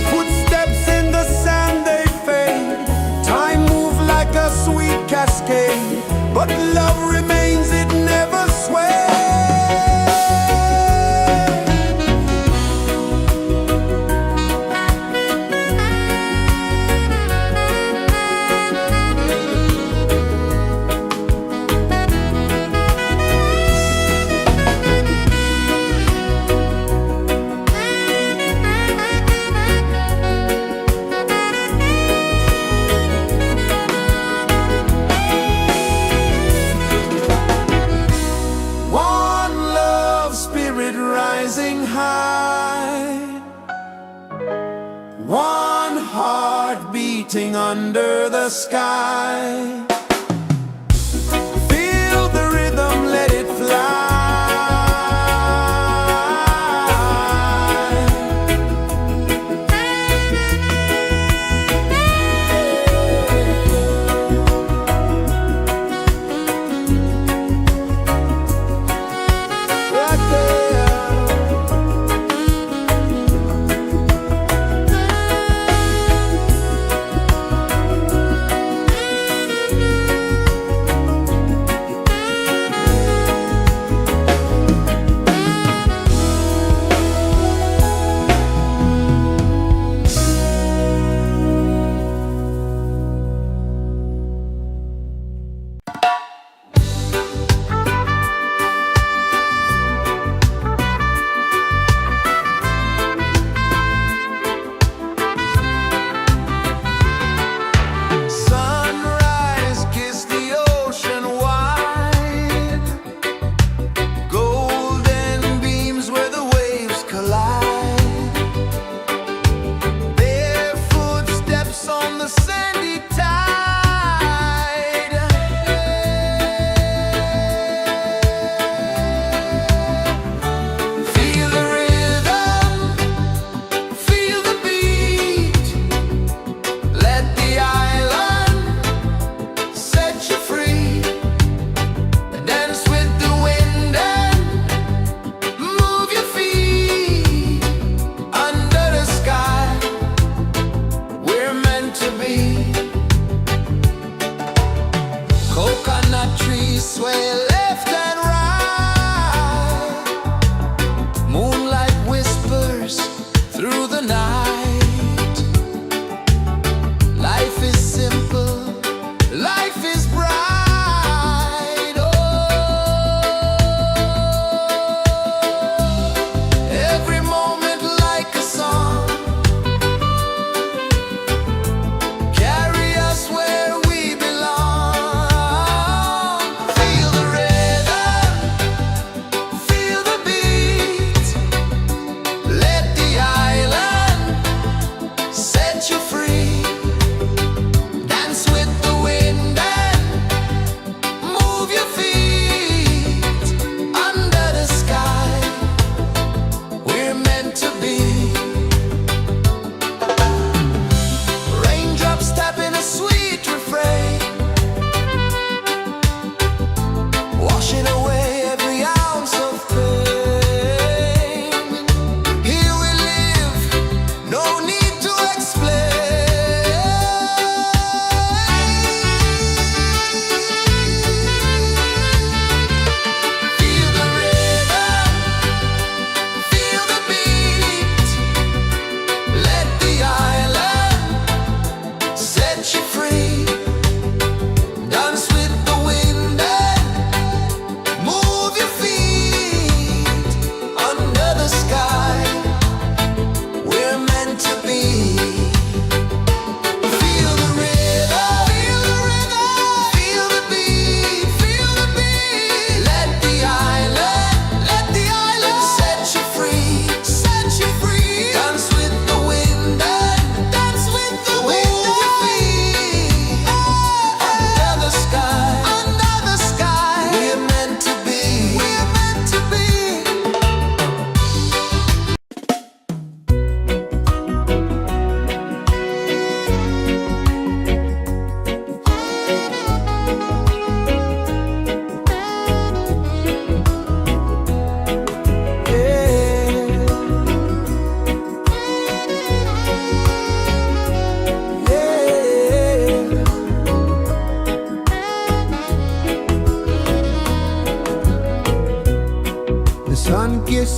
Footsteps in the sand, they fade. Time moves like a sweet cascade, but love remains, it never sways. One love spirit rising high, one heart beating under the sky. Feel the rhythm, let it fly. Sunrise, kiss the ocean wide, golden beams where the waves collide, bare footsteps on the sandy tide. Feel the rhythm, feel the beat, let the island set you free. Dance with the wind and move your feet under the sky. We're meant to be. Coconut trees sway left and right, moonlight whispers through the night. Life is simple, life is bright. Oh, every moment like a song, carry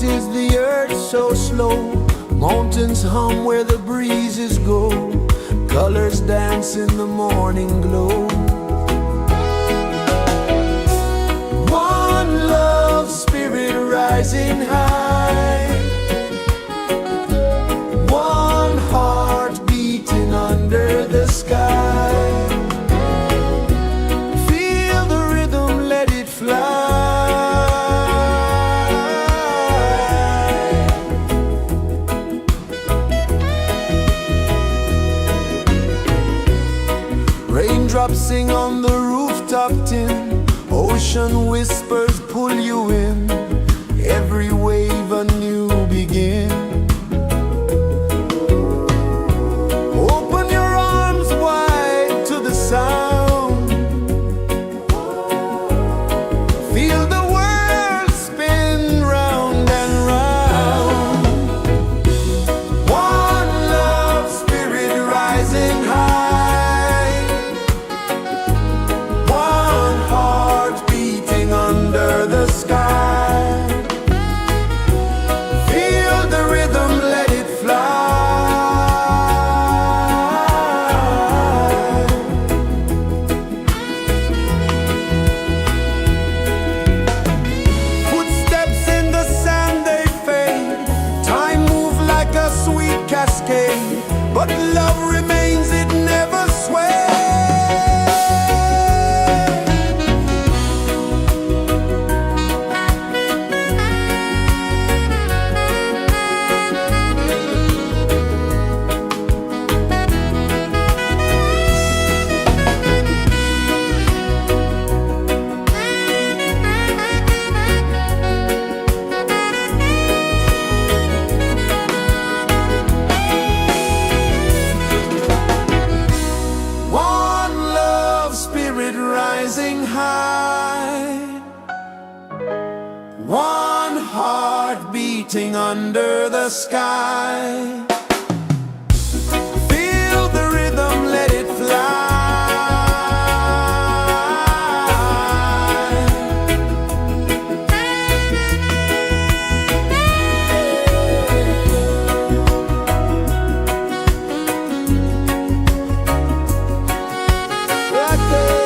kisses the earth so slow. Mountains hum where the breezes go. Colors dance in the morning glow. One love spirit rising high. One heart beating under the sky. Feel the rhythm, let it fly. Raindrops sing on the rooftop tin. Ocean whispers pull you in. Every wave a new begin. Open your arms wide to the sound. Feel the world spin round and round. One love spirit rising high. One heart beating under the sky. Feel the rhythm, let it fly. Footsteps in the sand, they fade. Time moves like a sweet cascade, but love remains, it never sways. One love spirit rising high. One heart beating under the sky. Feel the rhythm, let it fly. Right there.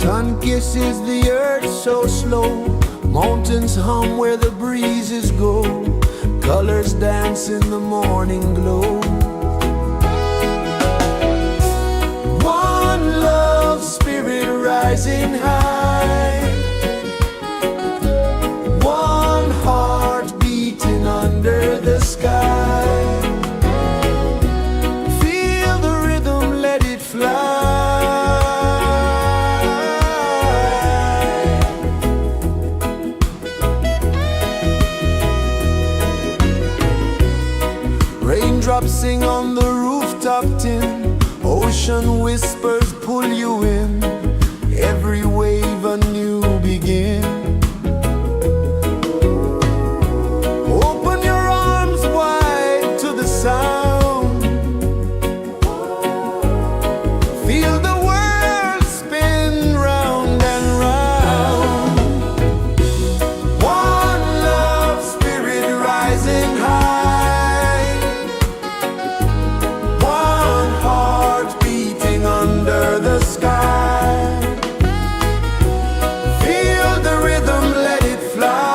sun kisses the earth so slow, mountains hum where the breezes go, colors dance in the morning glow. One love spirit rising high, one heart beating under the sky. Feel the rhythm, let it fly. Raindrops sing on the rooftop tin, ocean whispers pull you in, every wave a new begin. Open your arms wide to the sound, feel the world spin round and round. One love spirit rising high, one heart beating under the sky. Feel the rhythm, let it fly.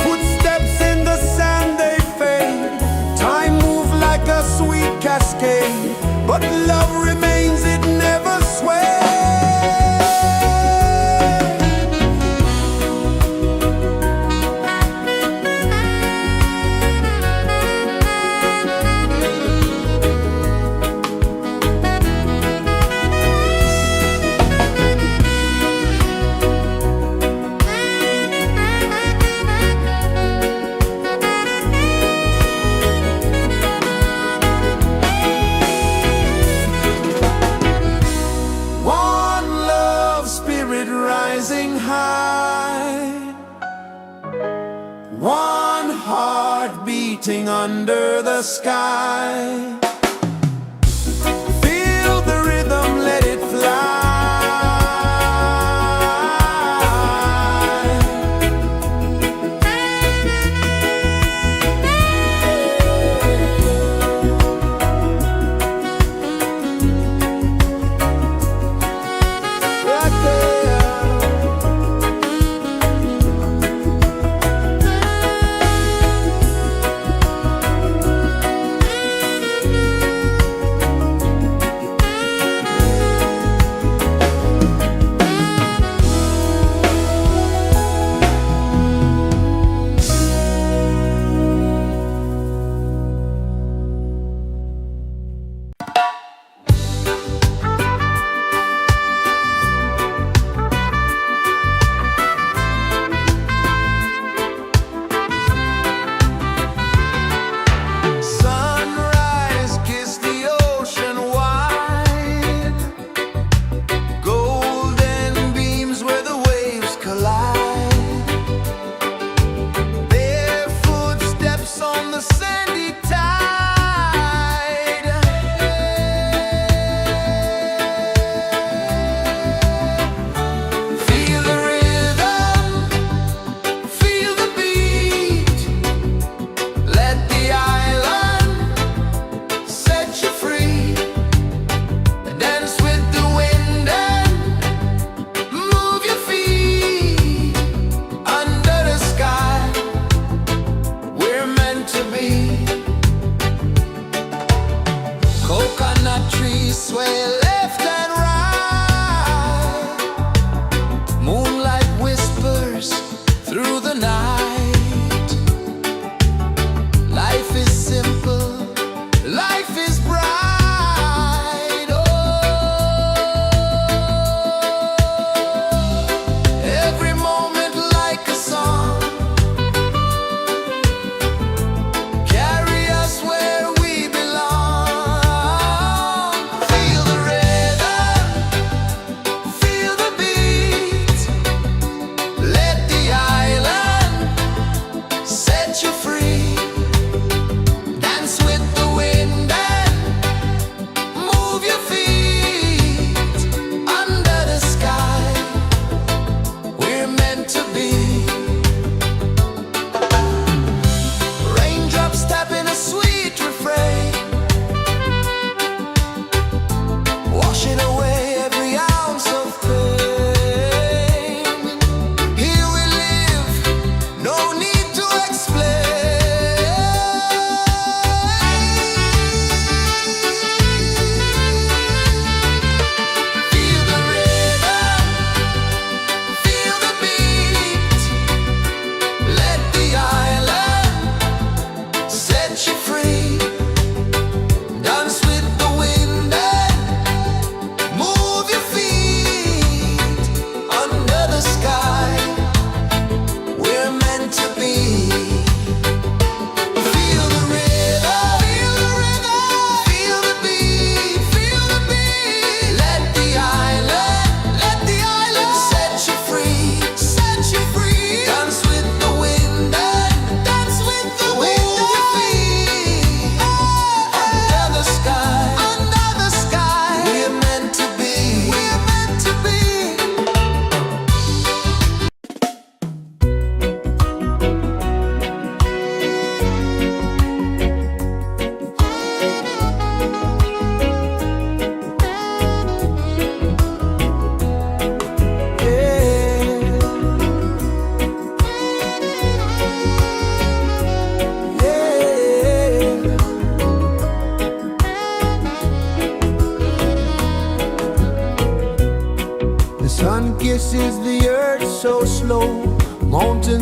Footsteps in the sand, they fade, time moves like a sweet cascade, but love remains, it never sways. One love spirit rising high, one heart beating under the sky. Feel the rhythm, let it fly.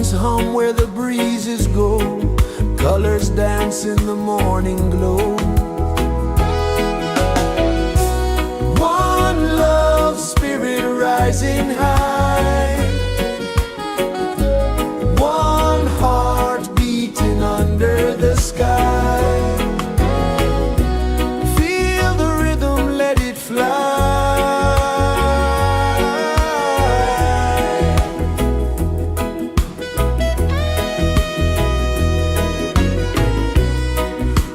Mountains hum where the breezes go, colors dance in the morning glow. One love spirit rising high, one heart beating under the sky. Feel the rhythm, let it fly.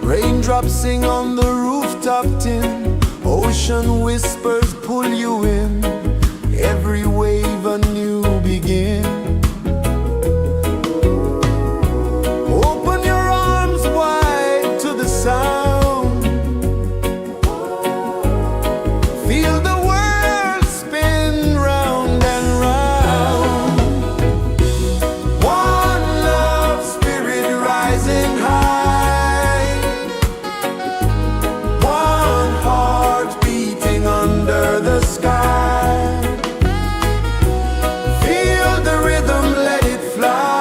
Raindrops sing on the rooftop tin, ocean whispers pull you in, every wave a new begin. Open your arms wide to the sound, feel the world spin round and round. One love spirit rising high, one heart beating under the sky. Feel the rhythm, let it fly.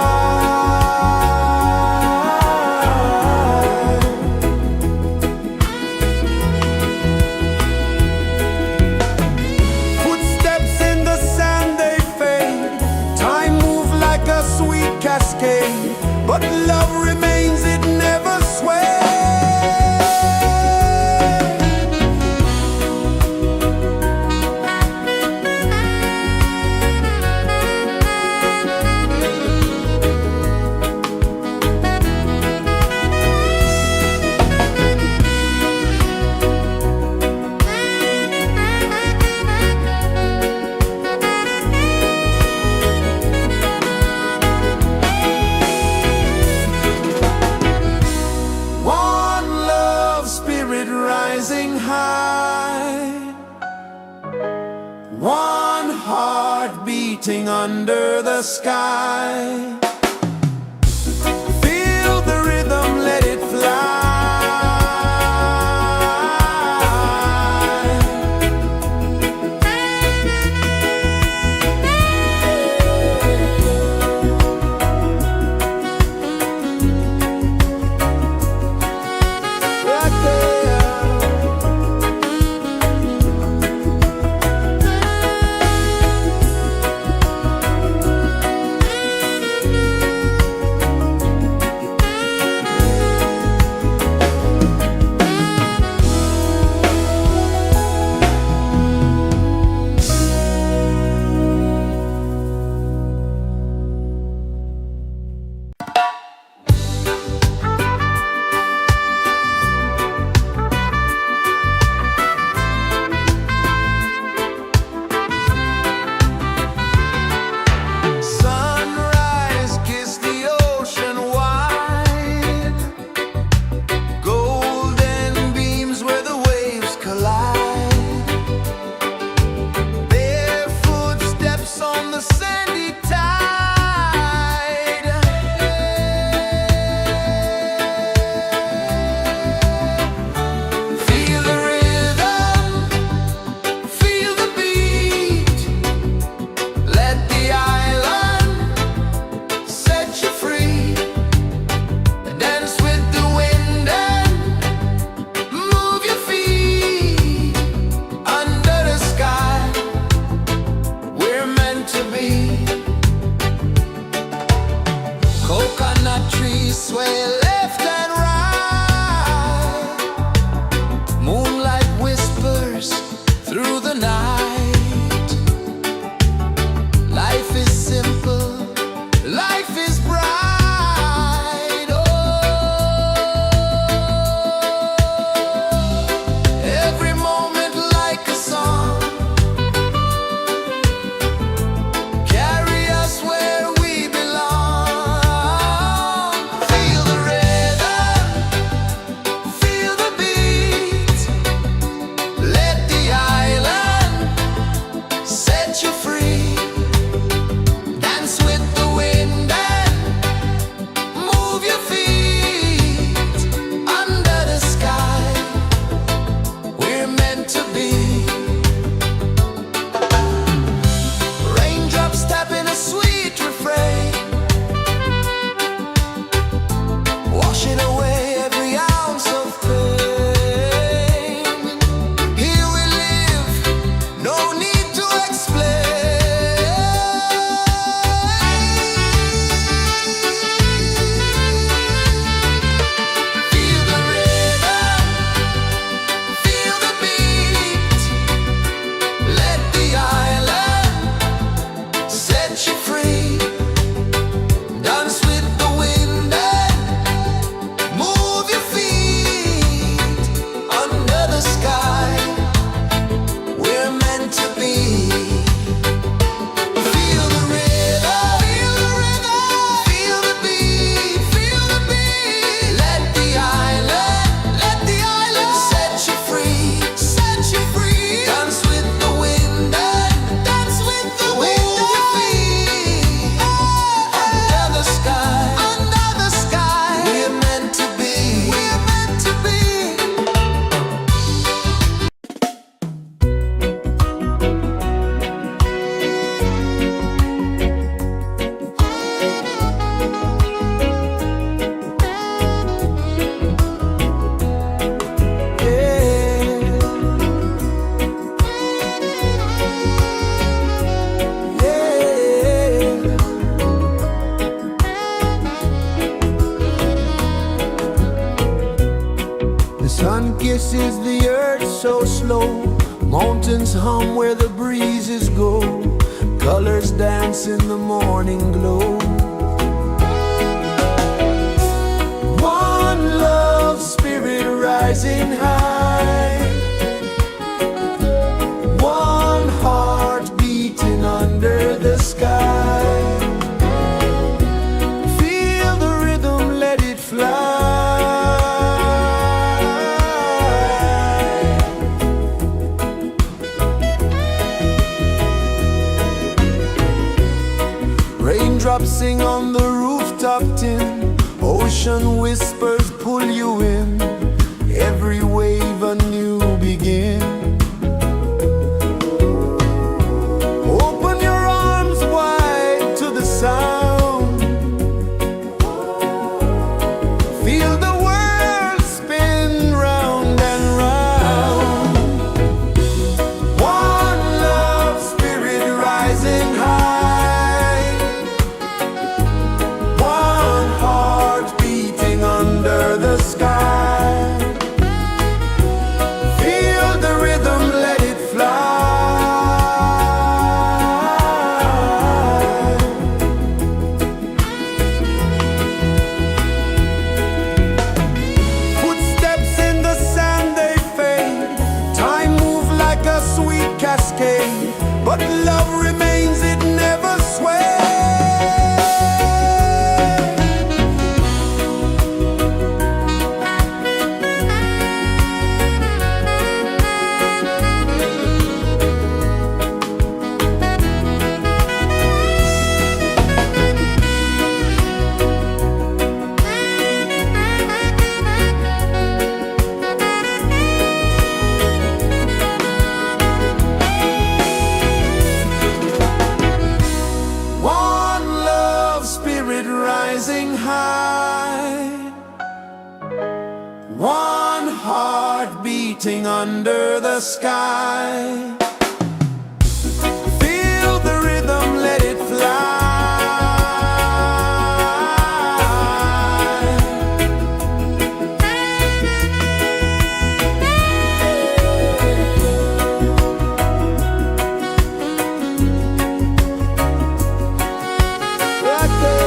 Footsteps in the sand, they fade. Time moves like a sweet cascade, but love remains, it never sways. One love spirit rising high, one heart beating under the sky. Feel the rhythm, let it fly. Right there. Sunrise, kiss the ocean wide, golden beams where the waves collide, bare footsteps on the sandy tide. Feel the rhythm, feel the beat, let the island set you free. Dance with the wind and move your feet under the sky. We're meant to be. Coconut trees sway left and right, moonlight whispers through the night. Life is simple, life is bright. Oh, every moment like a song, carry us where we belong. Feel the rhythm, kisses the earth so slow. Mountains hum where the breezes go. Colors dance in the morning glow. One love spirit rising high. One heart beating under the sky. Feel the rhythm, let it fly. Raindrops sing on the rooftop tin. Ocean whispers pull you in. Every wave a new begin. Open your arms wide to the sound. Feel the world spin round and round. One love spirit rising high. One heart beating under the sky. Feel the rhythm, let it fly. Footsteps in the sand, they fade. Time moves like a sweet cascade, but love remains, it never sways. One love spirit rising high. One heart beating under the sky. Feel the rhythm, let it fly. Right there.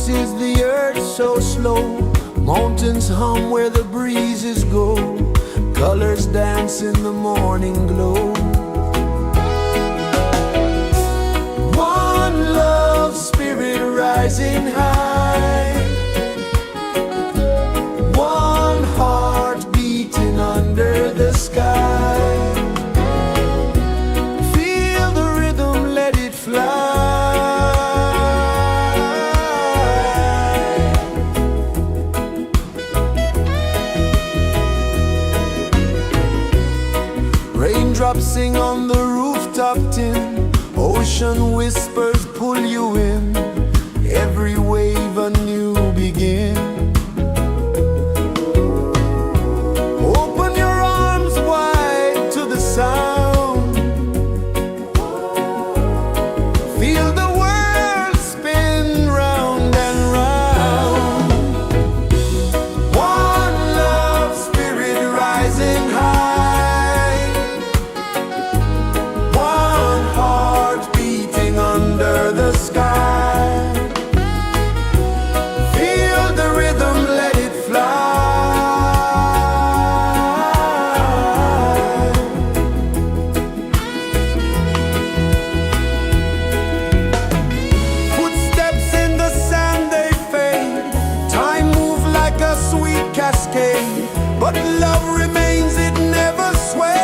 kisses the earth so slow. Mountains hum where the breezes go. Colors dance in the morning glow. One love spirit rising high. One heart beating under the sky. Feel the rhythm, let it fly. Raindrops sing on the rooftop tin. Ocean whispers pull you in. Every wave a new begin. Open your arms wide to the sound. Feel the world spin round and round. One love spirit rising high. One heart beating under the sky. Feel the rhythm, let it fly. Footsteps in the sand, they fade. Time moves like a sweet cascade, but love remains, it never sways.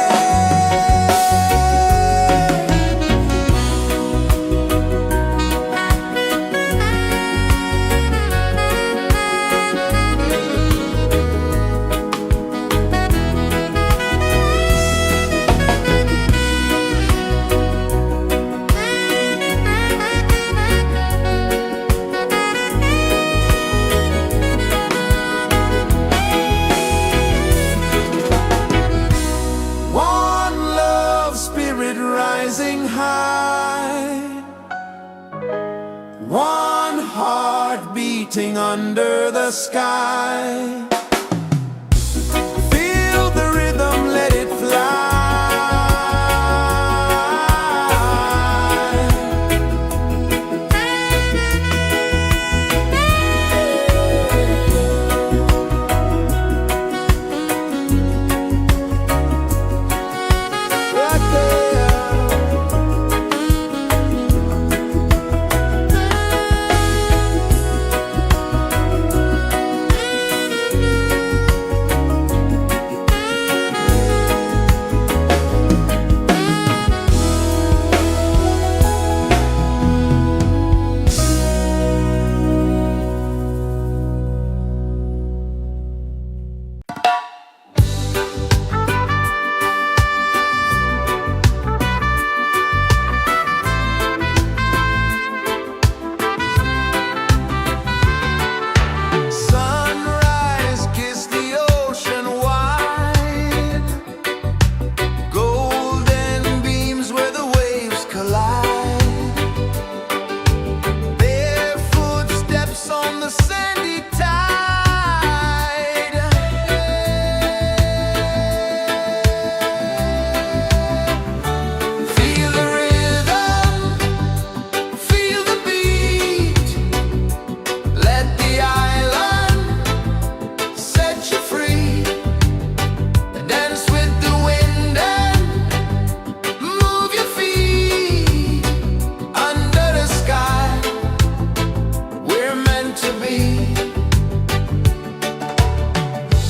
One love spirit rising high. One heart beating under the sky. Feel the rhythm, let it fly. Sunrise, kiss the ocean wide. Golden beams where the waves collide. Barefoot steps on the sandy tide. Feel the rhythm, feel the beat. Let the island set you free. Dance with the wind and move your feet. Under the sky, we're meant to be.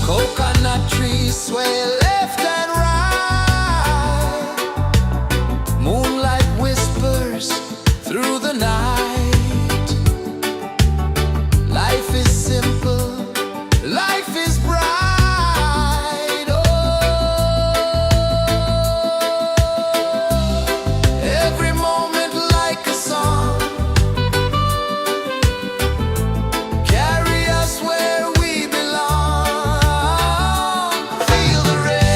Coconut trees sway left and right. Moonlight whispers through the night. Life is simple, life is bright. Oh, every moment like a song. Carry us where we belong. Feel the rhythm.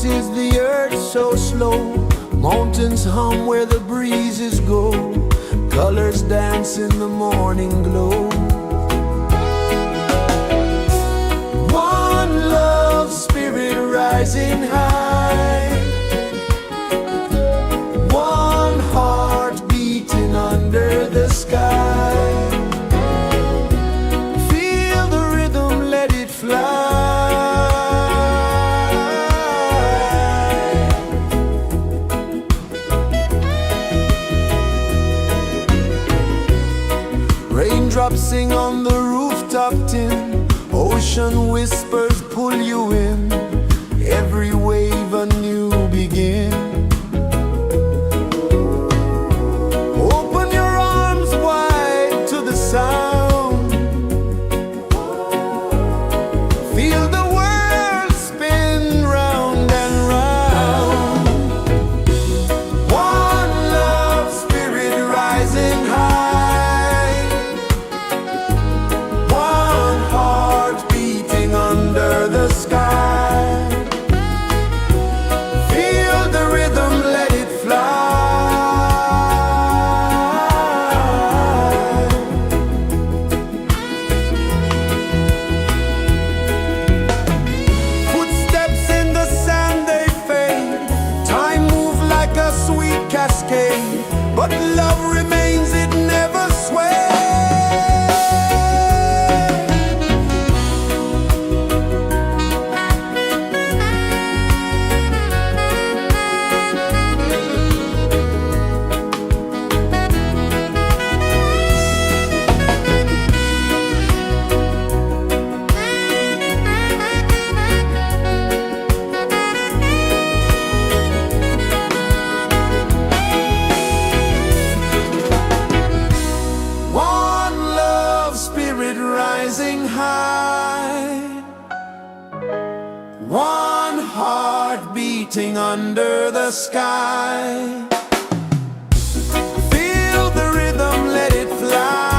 kisses the earth so slow. Mountains hum where the breezes go. Colors dance in the morning glow. One love spirit rising high. One heart beating under the sky. Feel the rhythm, let it fly. Raindrops sing on the rooftop tin. Ocean whispers pull you in. Every wave a new begin. Open your arms wide to the sound. Feel the world spin round and round. One love spirit rising high. One heart beating under the sky. Feel the rhythm, let it fly. Footsteps in the sand, they fade. Time moves like a sweet cascade, but love remains, it never sways. One love spirit rising high. One heart beating under the sky. Feel the rhythm, let it fly.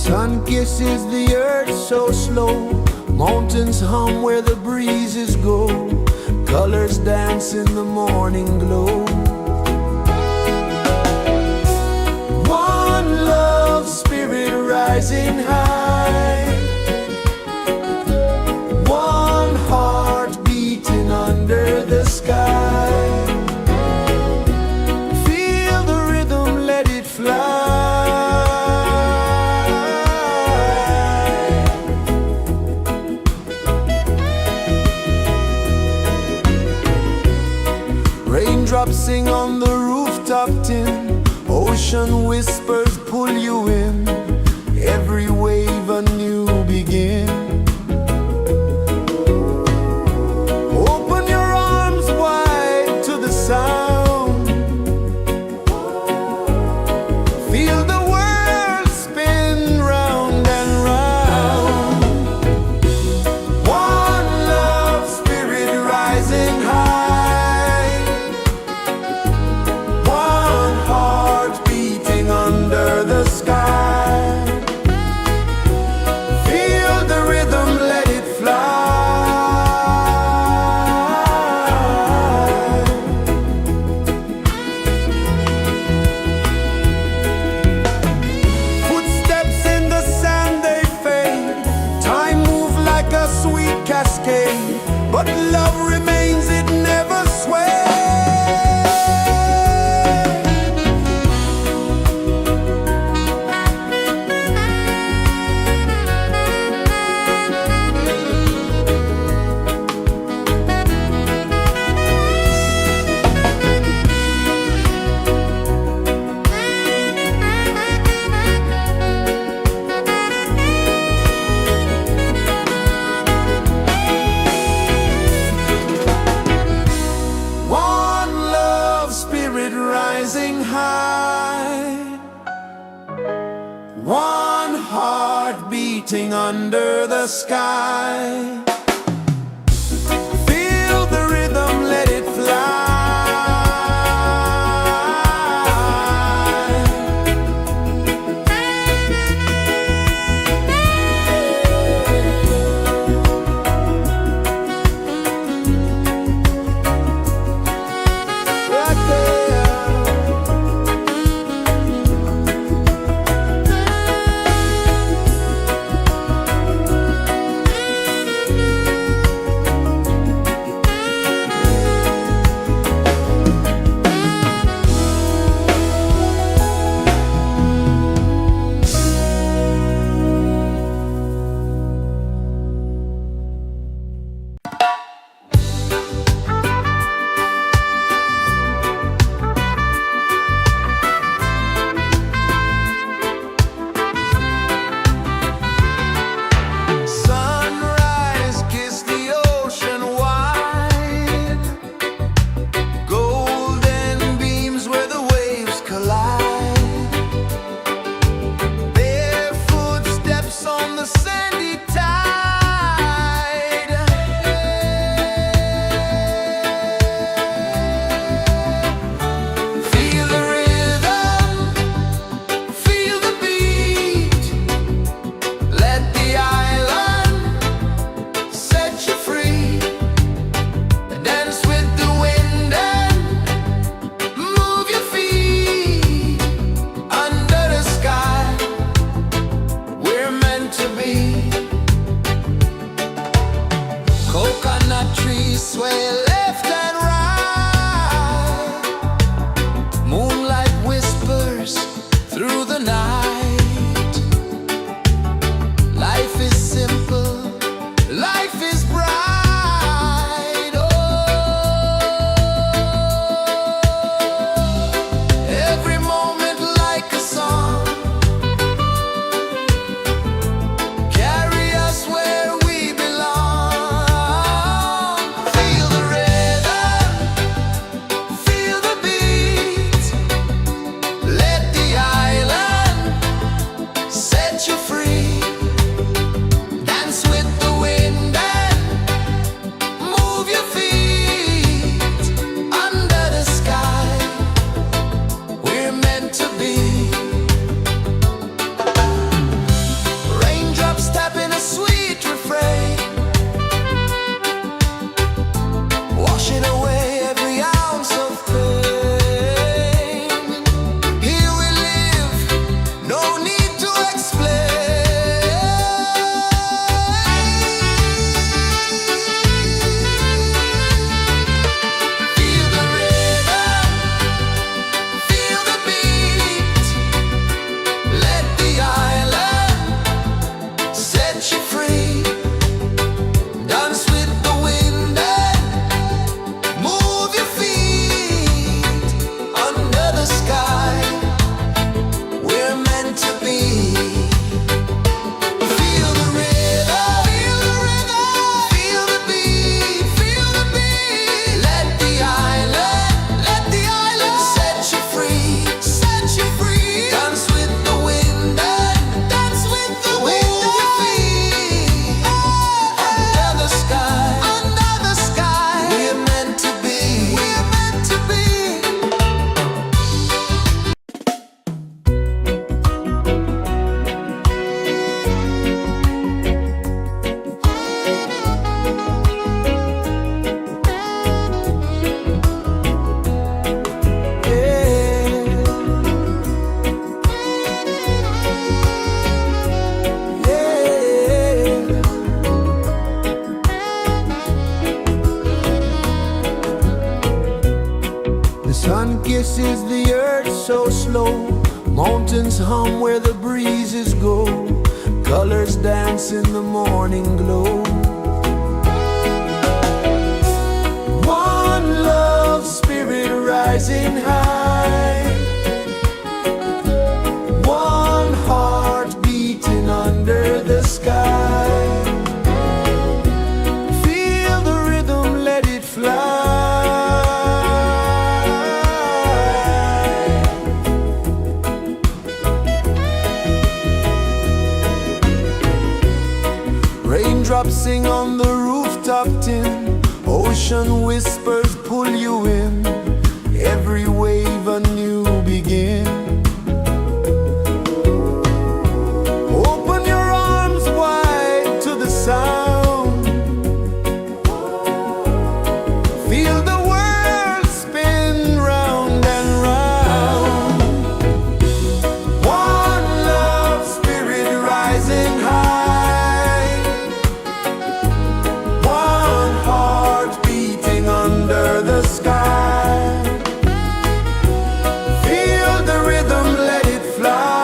sun kisses the earth so slow, mountains hum where the breezes go, colors dance in the morning glow. One love spirit rising high, one heart beating under the sky. Feel the rhythm, let it fly. Raindrops sing on the rooftop tin, ocean whispers pull you in, every wave a new begin. Open your arms wide to the sound, feel the world spin round and round. One love spirit rising high, one heart beating under the sky. Feel the rhythm, let it fly. Footsteps in the sand, they fade, time moves like a sweet cascade, but love remains, it never sways. One love spirit rising high, one heart beating under the sky. Feel the rhythm, let it fly. Right there. kisses the earth so slow. Mountains hum where the breezes go. Colors dance in the morning glow. One love spirit rising high. One heart beating under the sky. Feel the rhythm, let it fly. Raindrops sing on the rooftop tin. Ocean whispers pull you in. Every wave a new begin. Open your arms wide to the sound. Feel the world spin round and round. One love spirit rising high. One heart beating under the sky. Feel the rhythm, let it fly.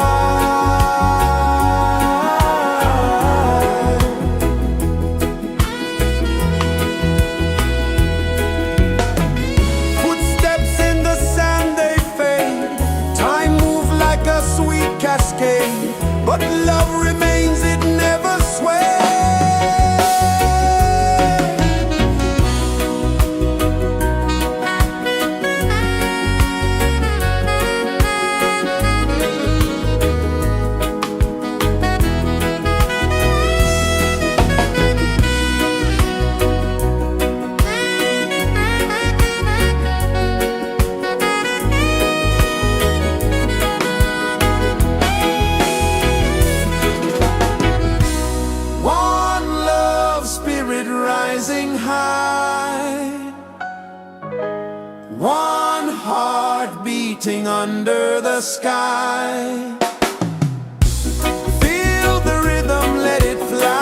Footsteps in the sand, they fade. Time moves like a sweet cascade, but love remains, it never sways. One love spirit rising high. One heart beating under the sky. Feel the rhythm, let it fly.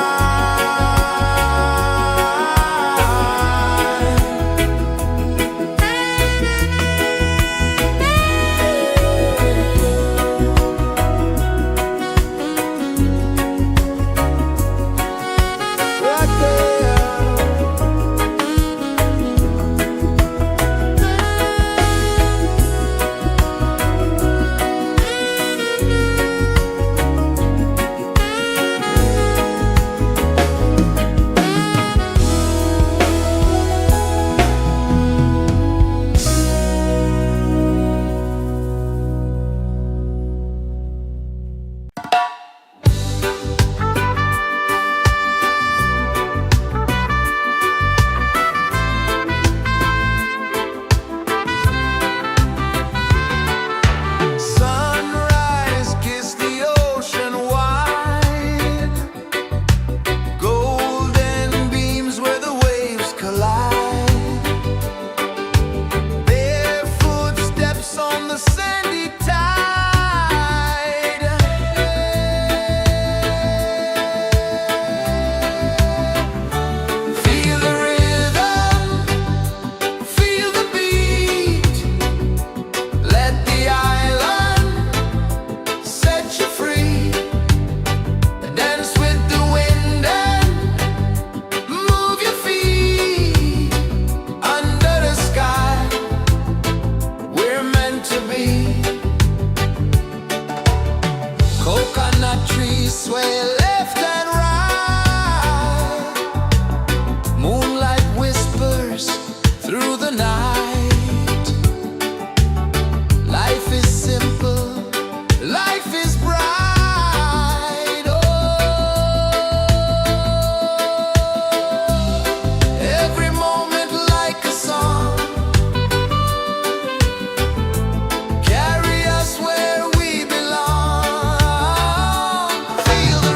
Right there. Sunrise, kiss the ocean wide. Golden beams where the waves collide. Barefoot steps on the sandy tide. Feel the rhythm, feel the beat. Let the island set you free. Dance with the wind and move your feet. Under the sky, we're meant to be. Coconut trees sway left and right. Moonlight whispers through the night. Life is simple, life is bright. Oh, every moment like a song. Carry us where we belong. Feel the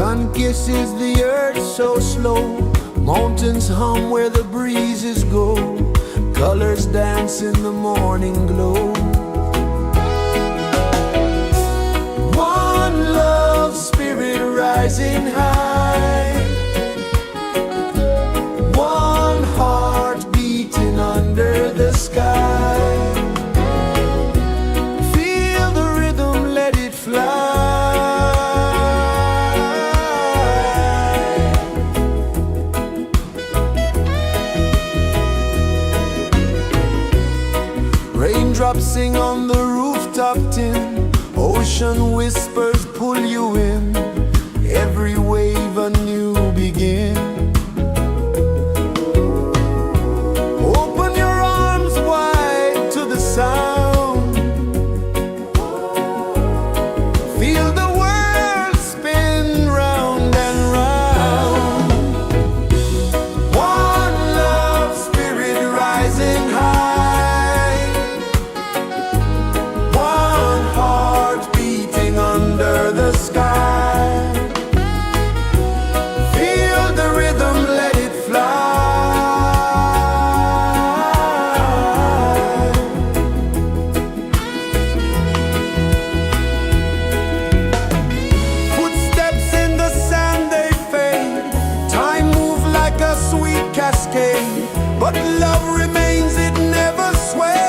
sun kisses the earth so slow, mountains hum where the breezes go, colors dance in the morning glow. One love spirit rising high, one heart beating under the sky. Feel the rhythm, let it fly. Raindrops sing on the rooftop tin, ocean whispers pull you in, every wave a new begin. Open your arms wide to the sound, feel the world spin round and round. One love spirit rising high, one heart beating under the sky. Feel the rhythm, let it fly. Footsteps in the sand, they fade, time moves like a sweet cascade, but love remains, it never sways.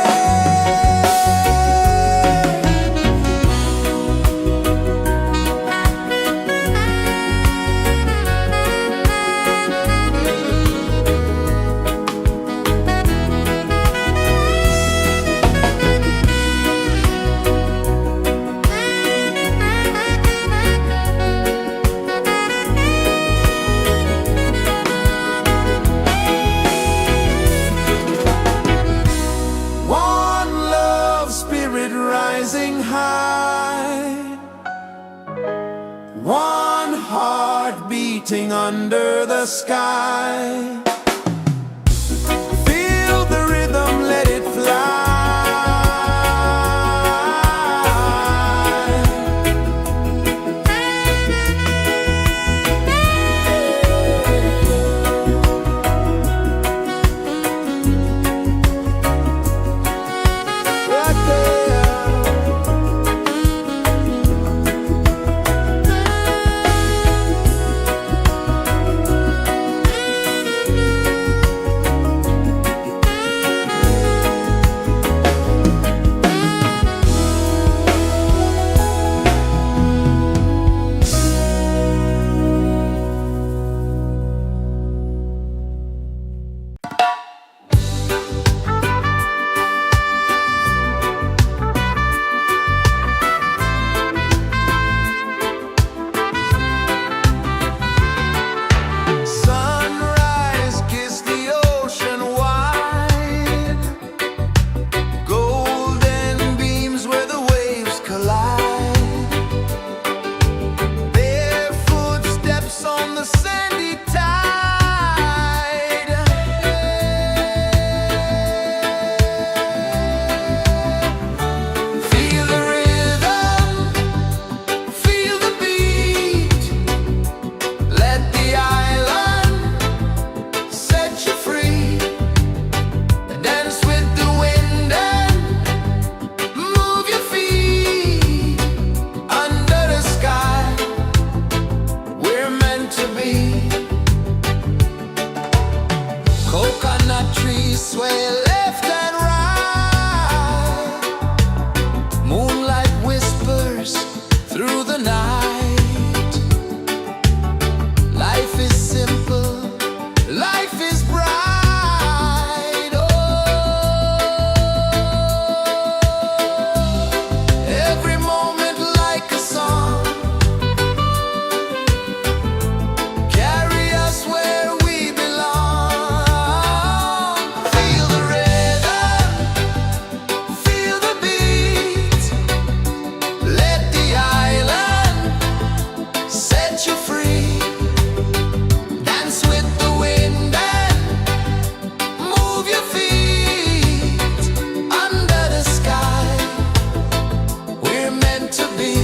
One love spirit rising high, one heart beating under the sky. Feel the rhythm, let it fly. Right there. Sunrise, kiss the ocean wide, golden beams where the waves collide, bare footsteps on the sandy tide. Feel the rhythm, feel the beat, let the island set you free. Dance with the wind and move your feet. Under the sky, we're meant to be. Coconut trees sway left and right, moonlight whispers through the night. Life is simple, life is bright. Oh, every moment like a song, carry us where we belong. Feel the rhythm, feel the beat, let the island set you free. Dance with the wind and move your feet. Under the sky, we're meant to be.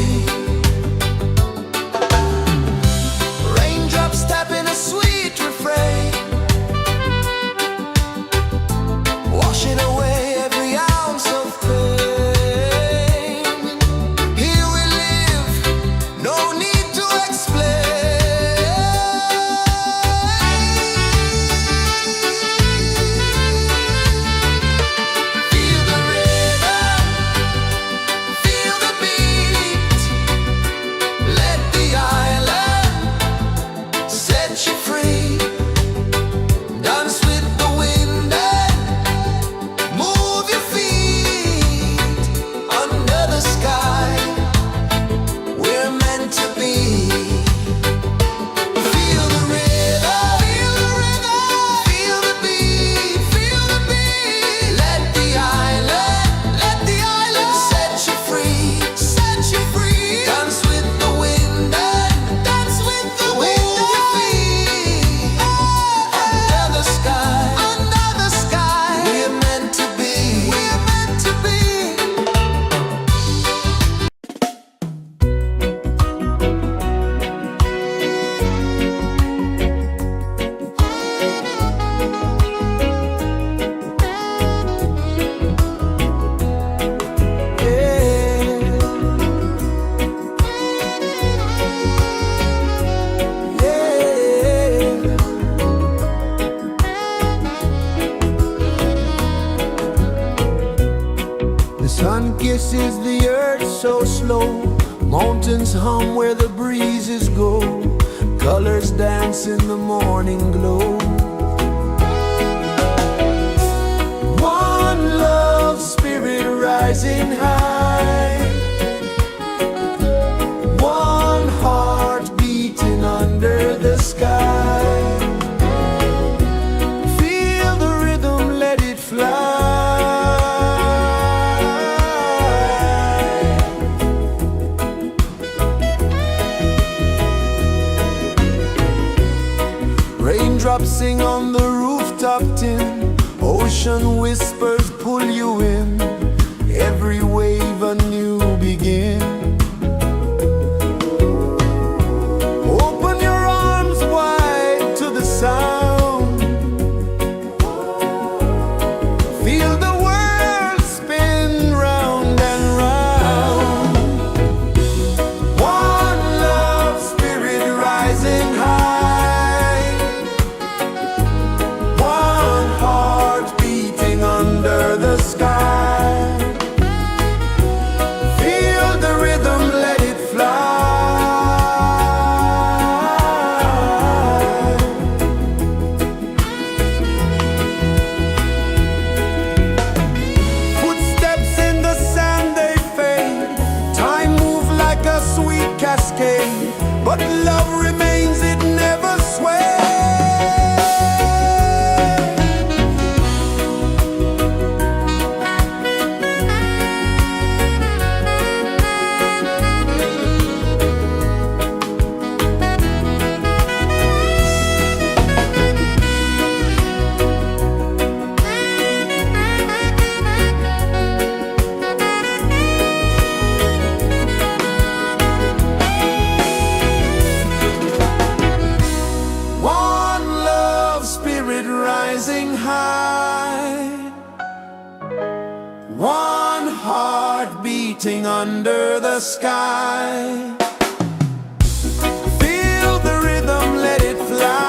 kisses the earth so slow. Mountains hum where the breezes go. Colors dance in the morning glow. One love spirit rising high. One heart beating under the sky. Feel the rhythm, let it fly. Raindrops sing on the rooftop tin. Ocean whispers pull you in. Every wave a new begin. Open your arms wide to the sound. Feel the world spin round and round. One love spirit rising high. One heart beating under the sky. Feel the rhythm, let it fly. Footsteps in the sand, they fade. Time moves like a sweet cascade, but love remains, it never sways. One love spirit rising high. One heart beating under the sky. Feel the rhythm, let it fly.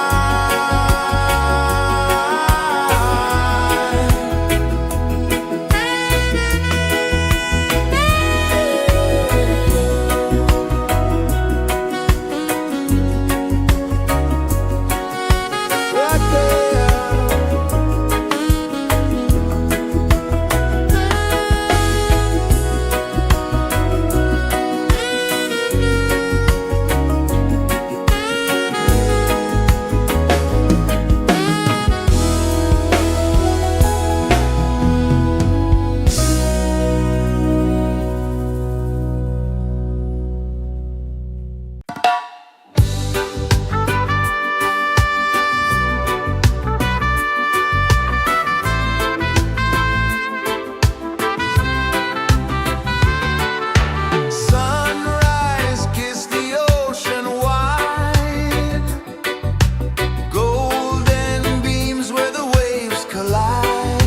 Right there. Sunrise, kiss the ocean wide. Golden beams where the waves collide.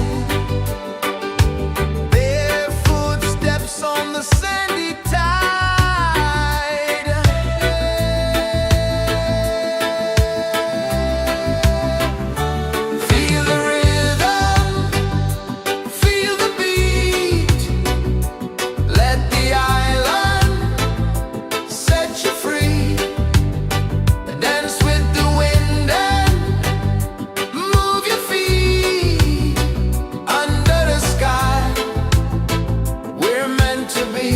Barefoot steps on the sandy tide. Feel the rhythm, feel the beat. Let the island set you free. Dance with the wind and move your feet. Under the sky, we're meant to be.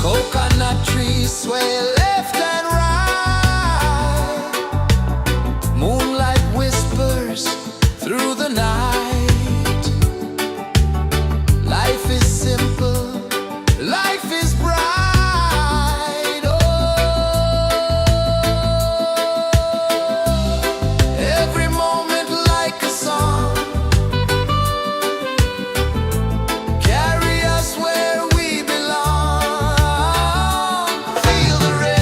Coconut trees sway left and right. Moonlight whispers through the night. Life is simple, life is bright. Oh, every moment like a song. Carry us where we belong. Feel the rhythm.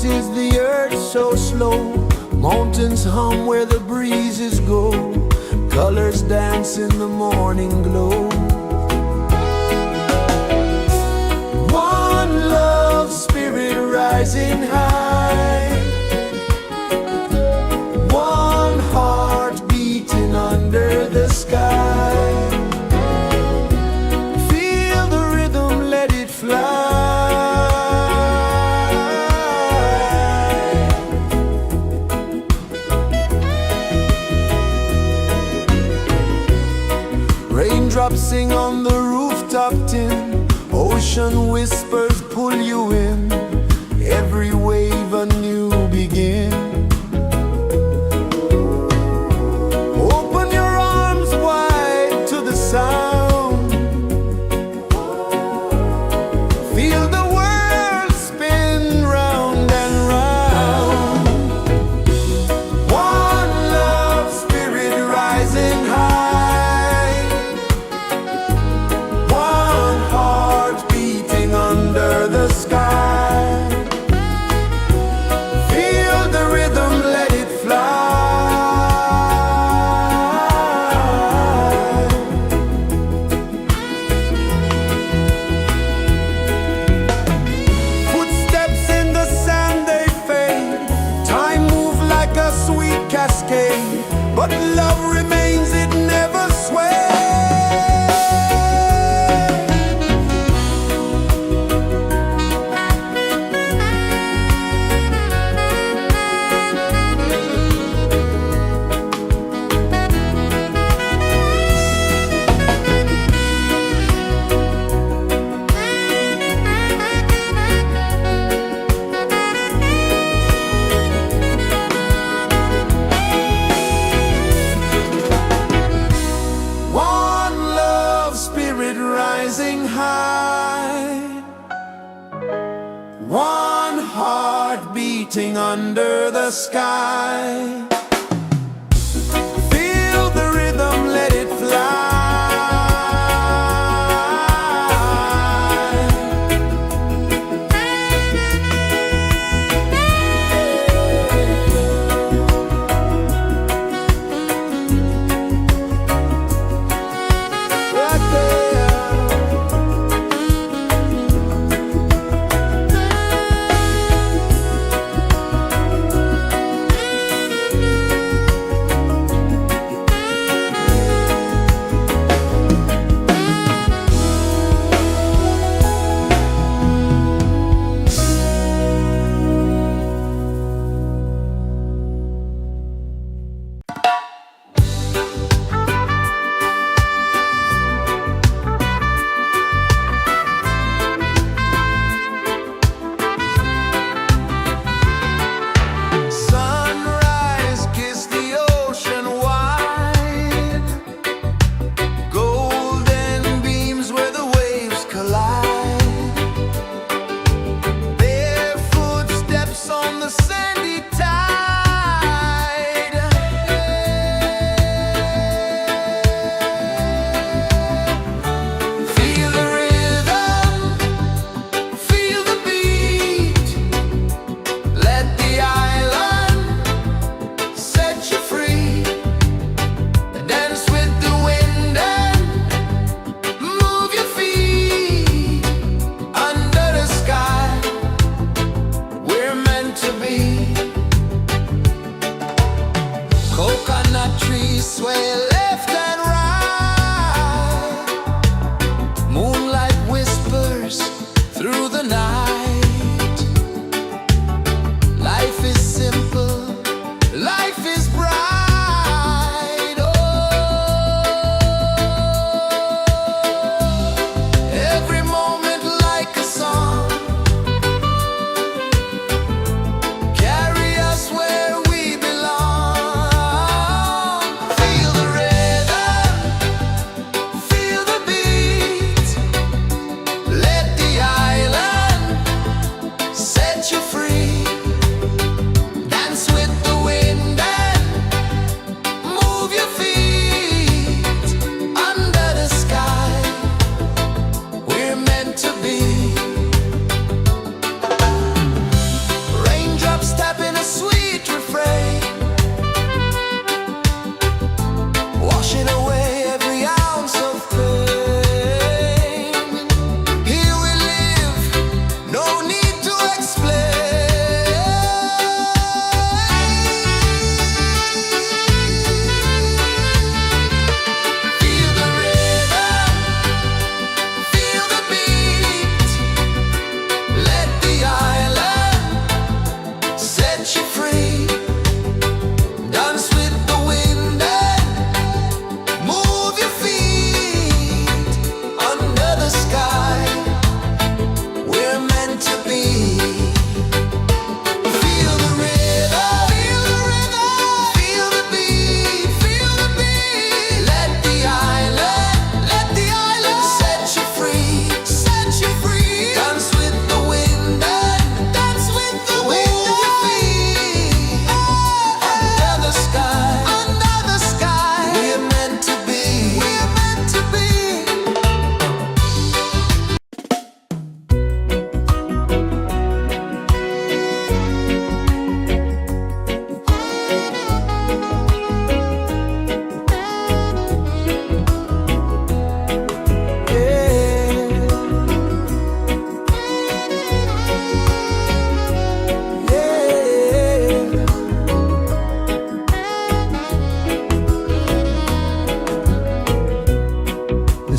kisses the earth so slow. Mountains hum where the breezes go. Colors dance in the morning glow. One love spirit rising high. One heart beating under the sky. Feel the rhythm, let it fly. Raindrops sing on the rooftop tin. Ocean whispers pull you in. Every wave a new begin. Open your arms wide to the sound. Feel the world spin round and round. One love spirit rising high. One heart beating under the sky. Feel the rhythm, let it fly. Footsteps in the sand, they fade. Time moves like a sweet cascade, but love remains, it never sways. One love spirit rising high. One heart beating under the sky. Feel the rhythm, let it fly. Right there.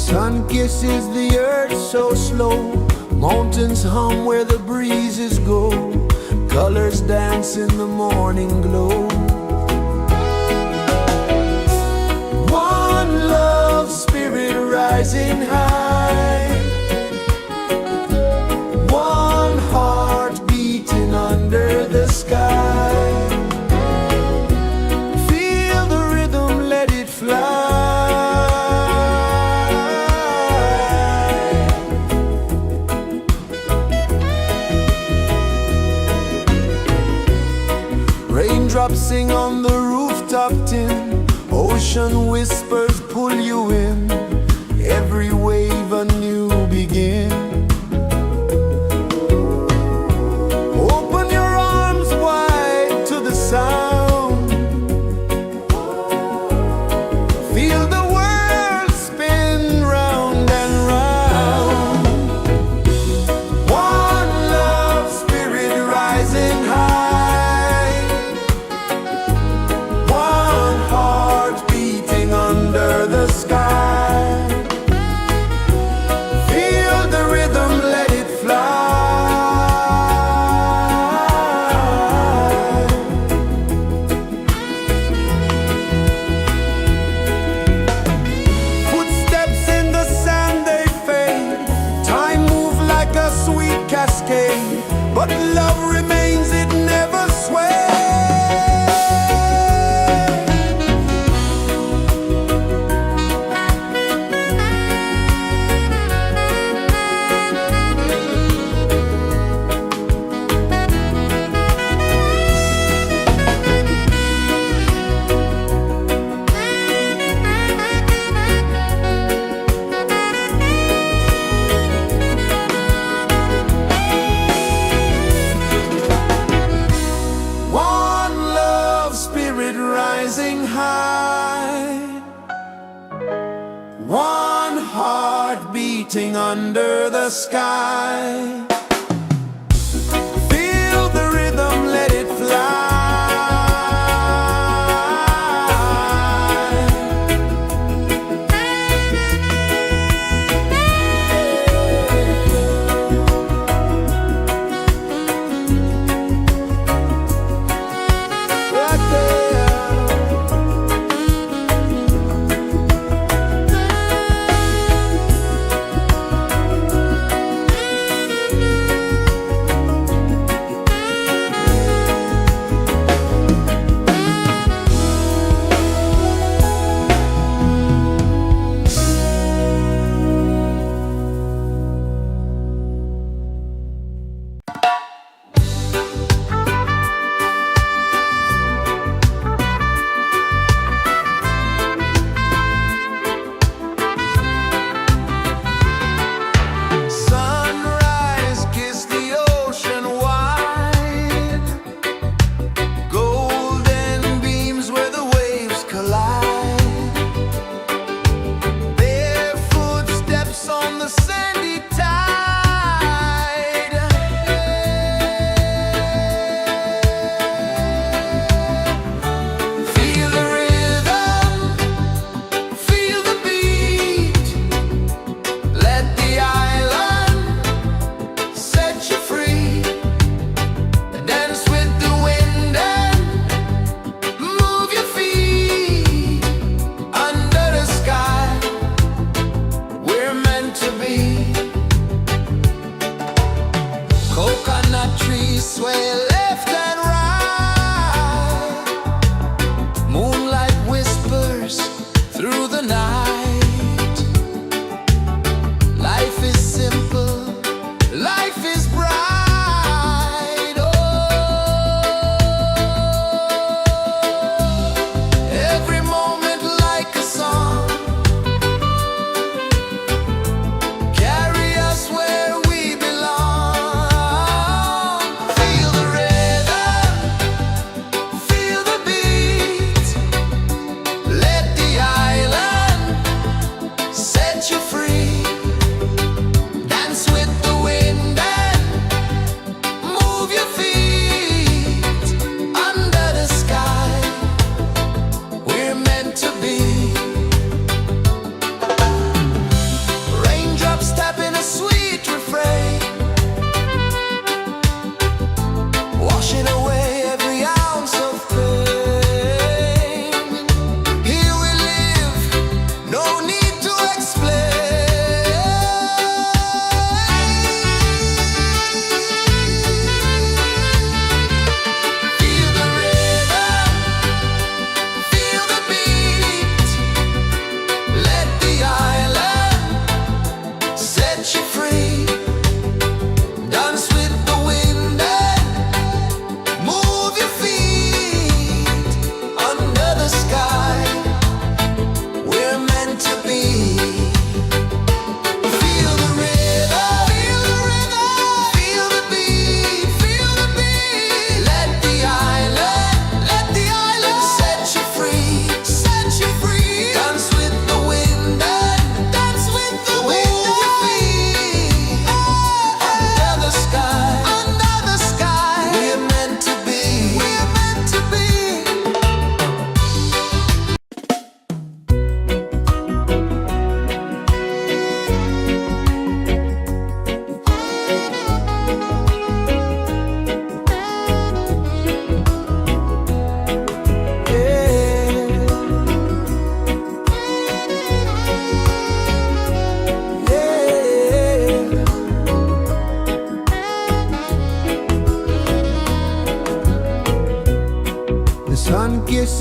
sun kisses the earth so slow. Mountains hum where the breezes go. Colors dance in the morning glow. One love spirit rising high. One heart beating under the sky. Feel the rhythm, let it fly. Raindrops sing on the rooftop tin. Ocean whispers pull you in. Every wave a new begin. Open your arms wide to the sound. Feel the world spin round and round. One love spirit rising high. One heart beating under the sky. Feel the rhythm, let it fly. Footsteps in the sand, they fade. Time moves like a sweet cascade, but love remains, it never sways. One love spirit rising high. One heart beating under the sky. Feel the rhythm, let it fly. Right there.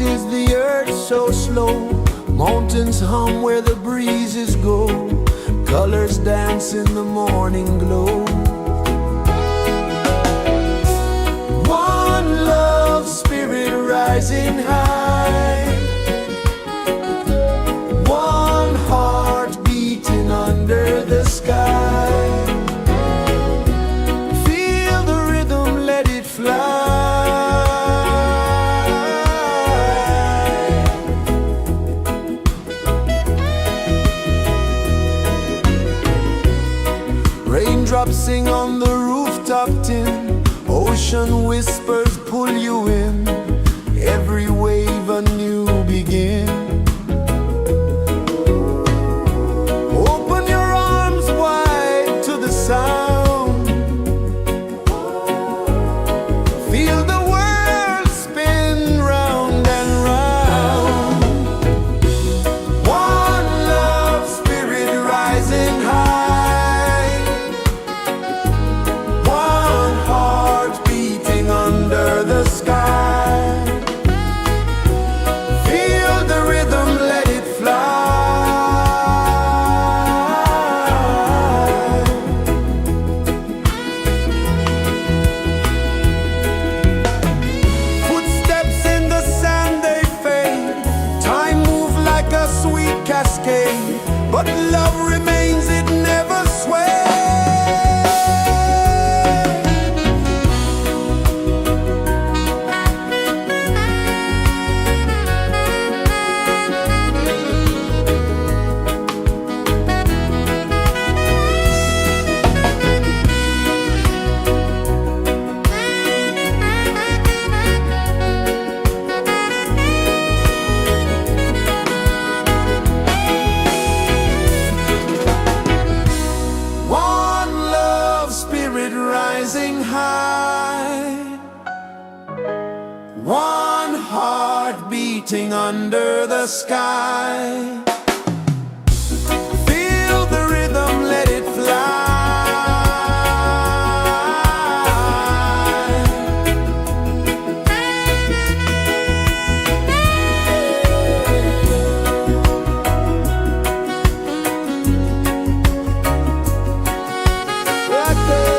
kisses the earth so slow. Mountains hum where the breezes go. Colors dance in the morning glow. One love spirit rising high. One heart beating under the sky. Feel the rhythm, let it fly. Raindrops sing on the rooftop tin. Ocean whispers pull you in. Every wave a new begin. Open your arms wide to the sound. Feel the world spin round and round. One love spirit rising high. One heart beating under the sky. Feel the rhythm, let it fly. Footsteps in the sand, they fade. Time moves like a sweet cascade, but love remains, it never sways. One love spirit rising high. One heart beating under the sky. Feel the rhythm, let it fly. Right there.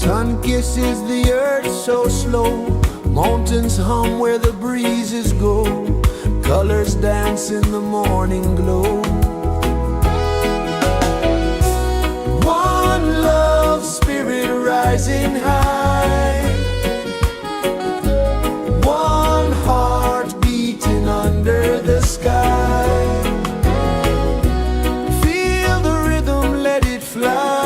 sun kisses the earth so slow, mountains hum where the breezes go, colors dance in the morning glow. One love spirit rising high, one heart beating under the sky. Feel the rhythm, let it fly.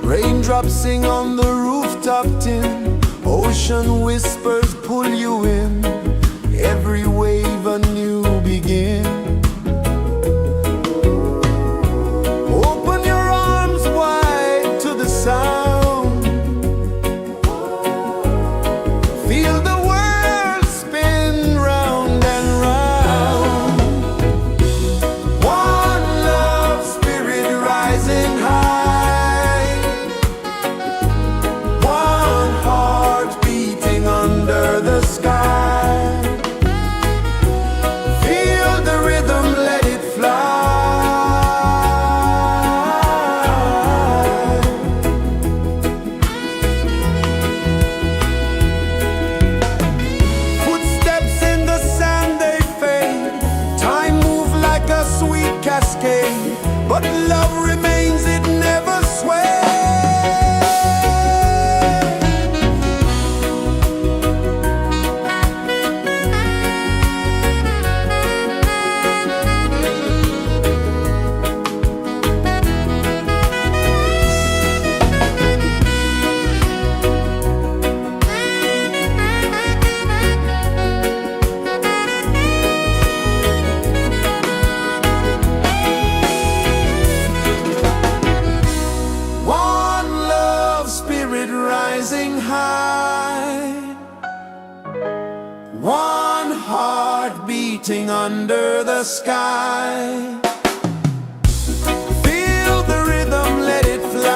Raindrops sing on the rooftop tin, ocean whispers pull you in, every wave a new begin. Open your arms wide to the sound, feel the world spin round and round. One love spirit rising high, one heart beating under the sky. Feel the rhythm, let it fly. Footsteps in the sand, they fade, time moves like a sweet cascade, but love remains, it never sways. One love spirit rising high, one heart beating under the sky. Feel the rhythm, let it fly.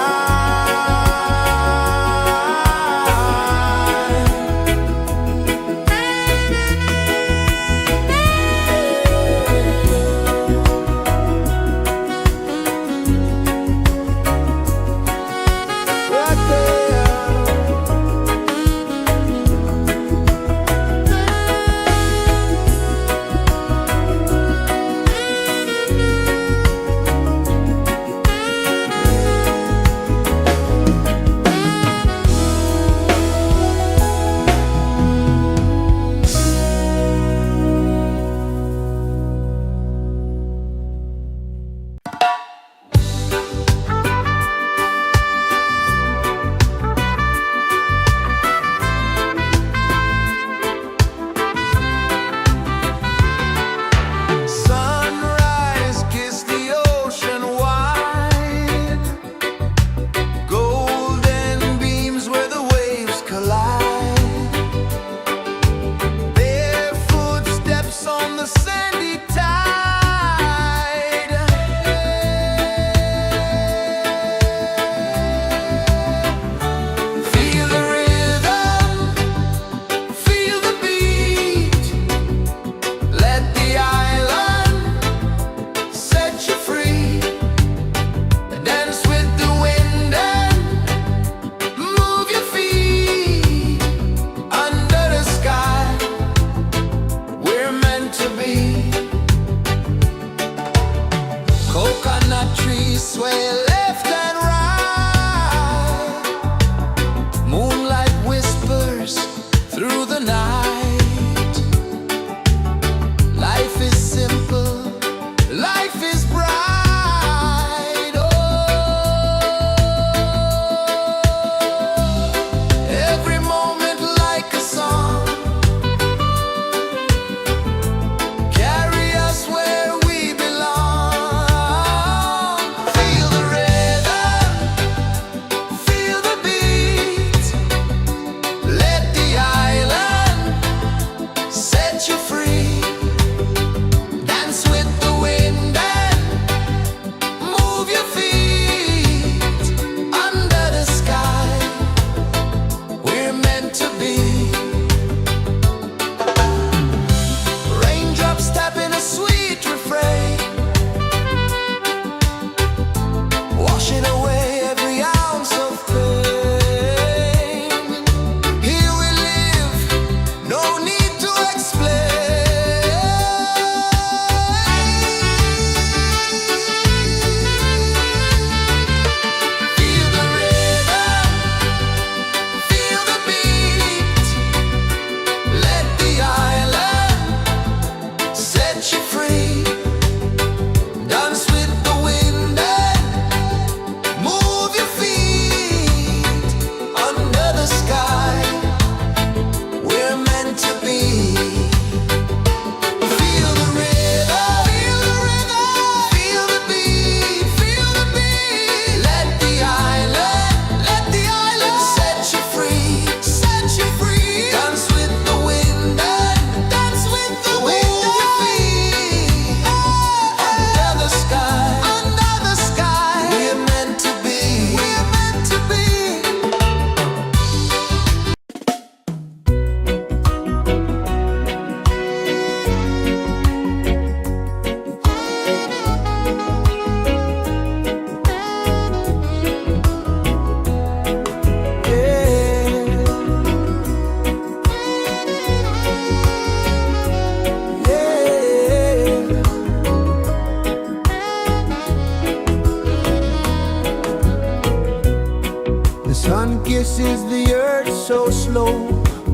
Right there.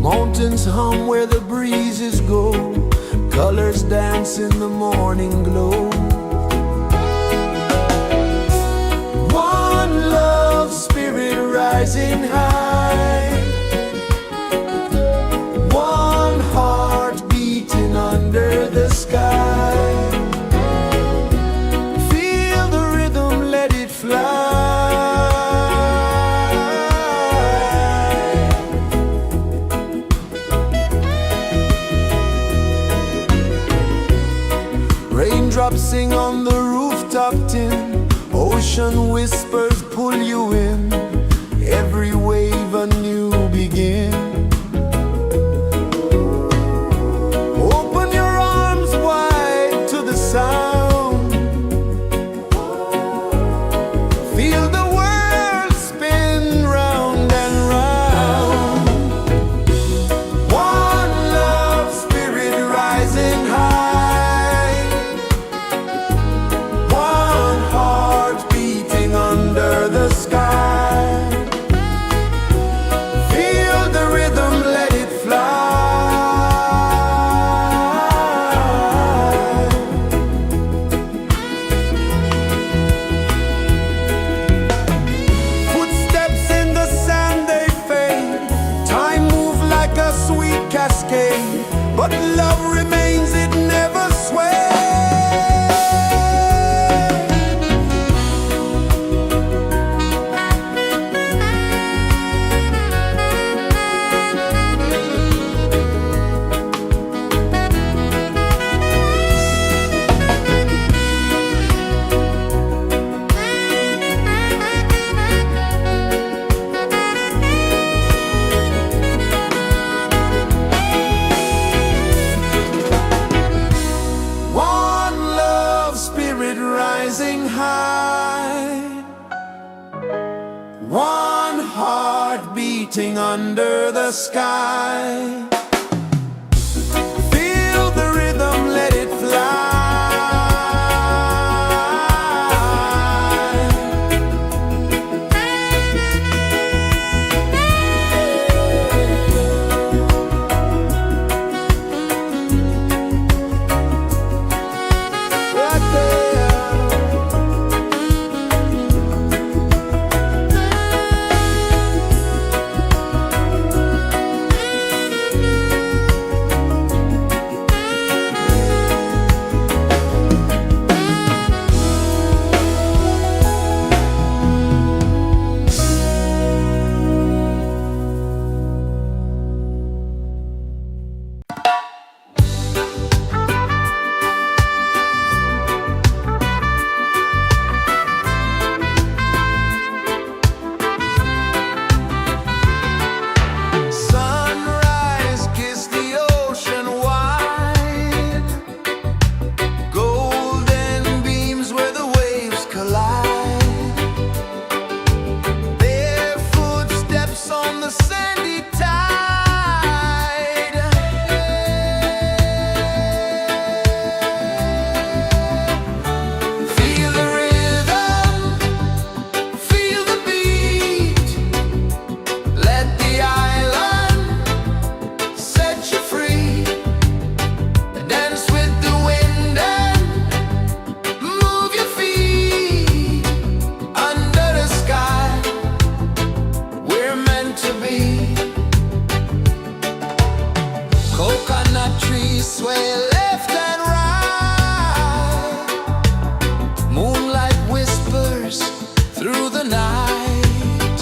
Mountains hum where the breezes go, colors dance in the morning glow. One love spirit rising high, one heart beating under the sky. Feel the rhythm, let it fly. Raindrops sing on the rooftop tin, ocean whispers pull you in, every wave a new begin. Open your arms wide to the sound, feel the world spin round and round. One love spirit rising high, one heart beating under the sky. Feel the rhythm, let it fly. Footsteps in the sand, they fade. Time moves like a sweet cascade, but love remains, it never sways. One love spirit rising high, one heart beating under the sky. Feel the rhythm, let it fly. Right there. Sunrise, kiss the ocean wide, golden beams where the waves collide, bare footsteps on the sandy tide. Feel the rhythm, feel the beat, let the island set you free. Dance with the wind and move your feet under the sky. We're meant to be. Coconut trees sway left and right, moonlight whispers through the night.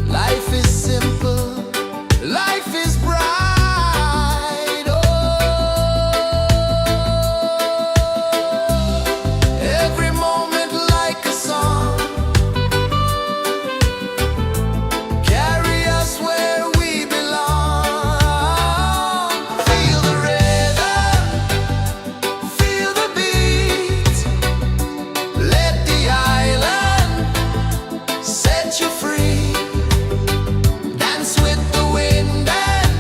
Life is simple, life is bright. Oh, every moment like a song, carry us where we belong. Feel the rhythm, feel the beat, let the island set you free. Dance with the wind and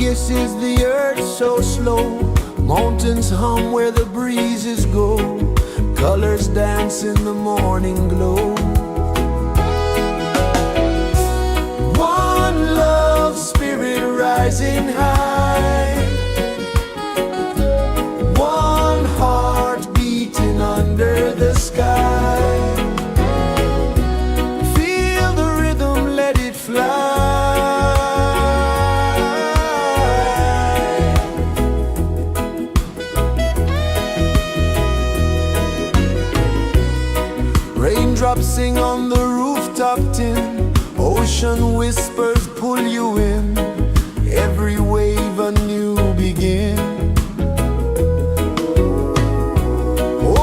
kisses the earth so slow. Mountains hum where the breezes go. Colors dance in the morning glow. One love spirit rising high. One heart beating under the sky. Feel the rhythm, let it fly. Raindrops sing on the rooftop tin. Ocean whispers pull you in. Every wave a new begin.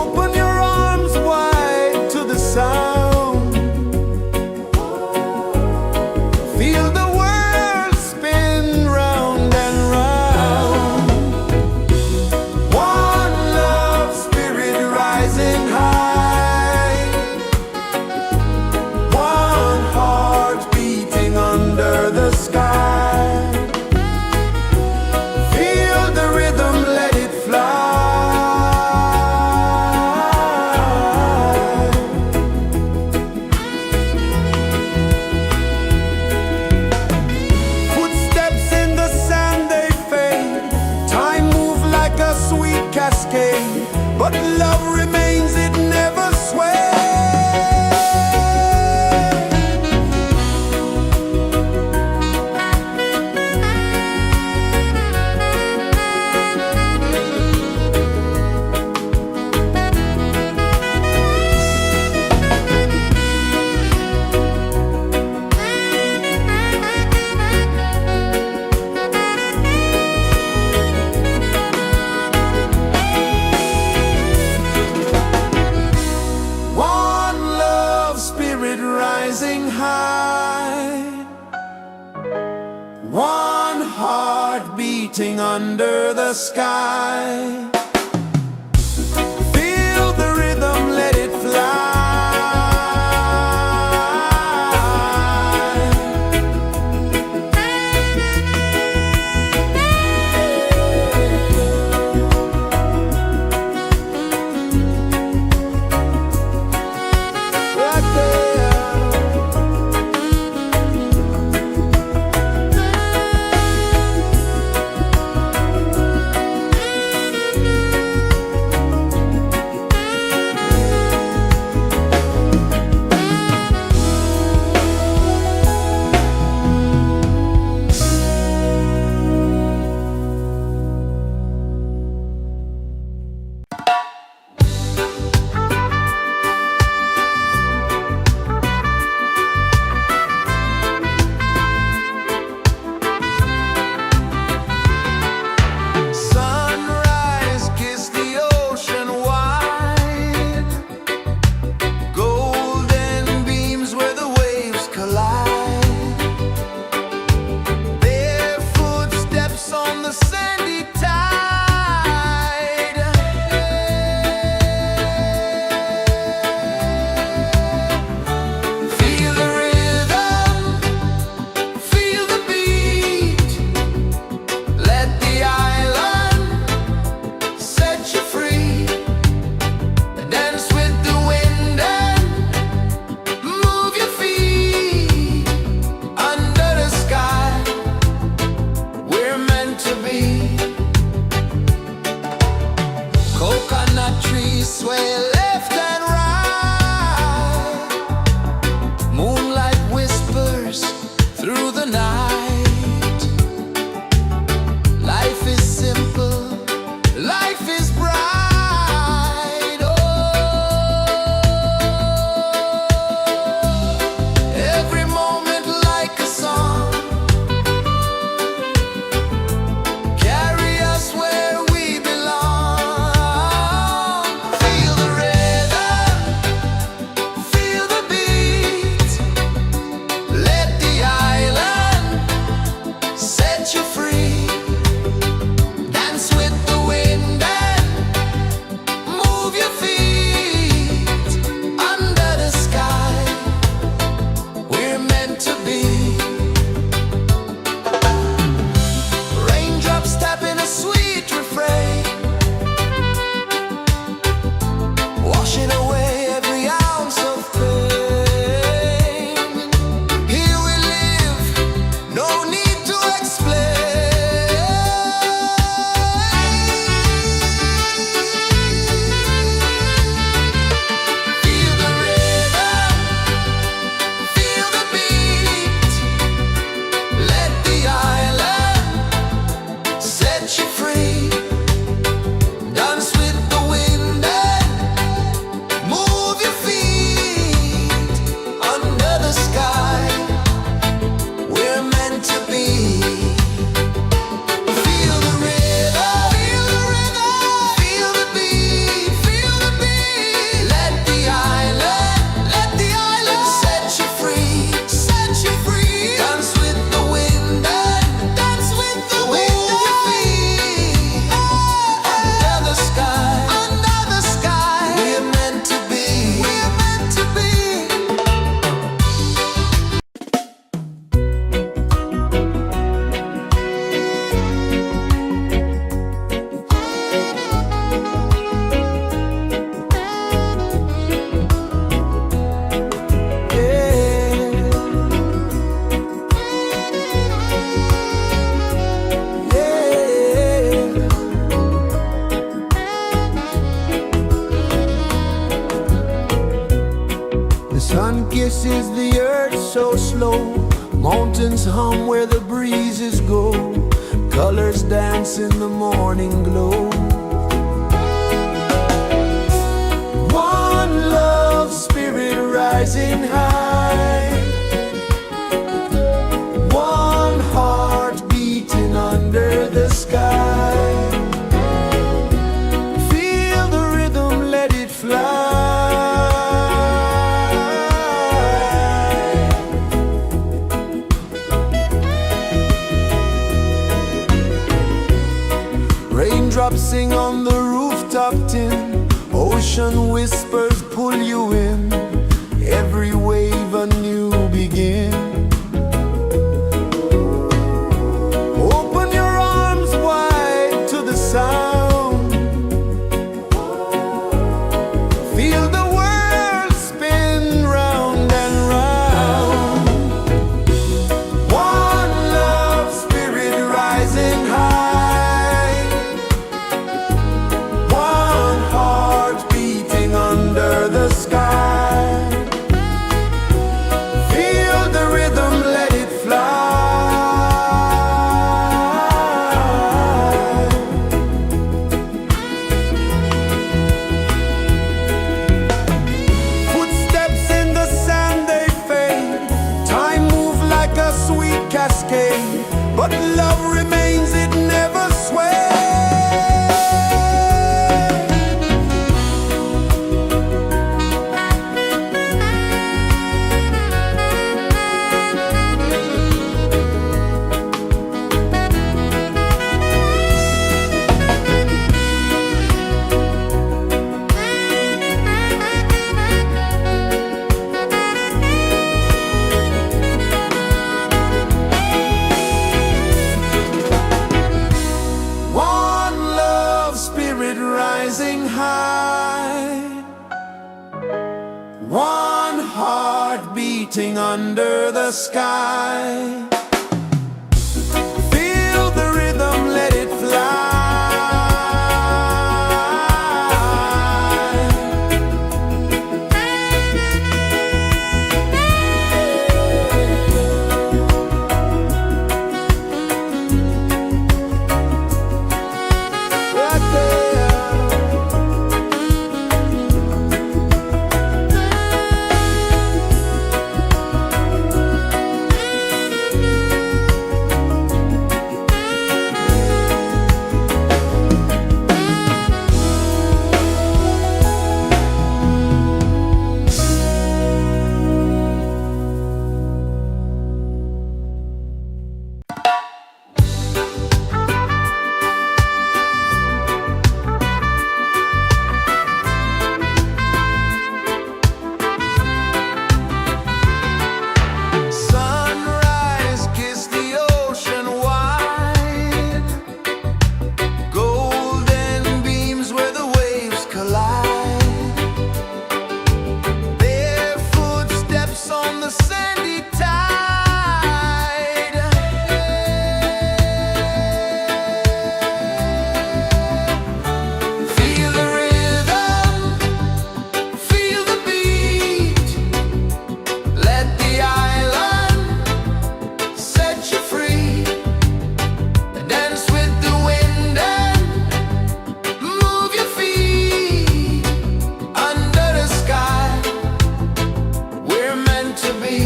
Open your arms wide to the sound. Feel the world spin round and round. One love spirit rising high. One heart beating under the sky. Feel the rhythm, let it fly. Footsteps in the sand, they fade. Time moves like a sweet cascade, but love remains, it never sways. One love spirit rising high. One heart beating under the sky. Feel the rhythm, let it fly. Right there. kisses the earth so slow. Mountains hum where the breezes go. Colors dance in the morning glow. One love spirit rising high. One heart beating under the sky. Feel the rhythm, let it fly. Raindrops sing on the rooftop tin. Ocean whispers pull you in. Every wave a new begin. Open your arms wide to the sound. Feel the world spin round and round. One love spirit rising high. One heart beating under the sky. Feel the rhythm, let it fly. Footsteps in the sand, they fade. Time moves like a sweet cascade, but love remains, it never sways. One love spirit rising high. One heart beating under the sky. Feel the rhythm, let it fly. Right there. Sunrise, kiss the ocean wide. Golden beams where the waves collide. Their footsteps on the sandy tide. Feel the rhythm, feel the beat. Let the island set you free. Dance with the wind and move your feet. Under the sky, we're meant to be.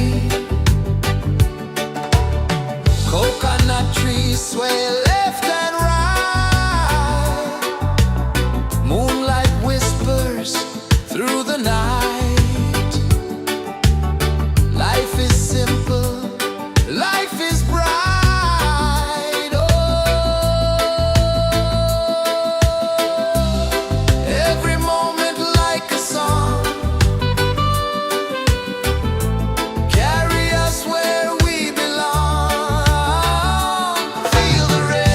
Coconut trees sway left and right. Moonlight whispers through the night. Life is simple, life is bright. Oh, every moment like a song. Carry us where we belong. Feel the rhythm.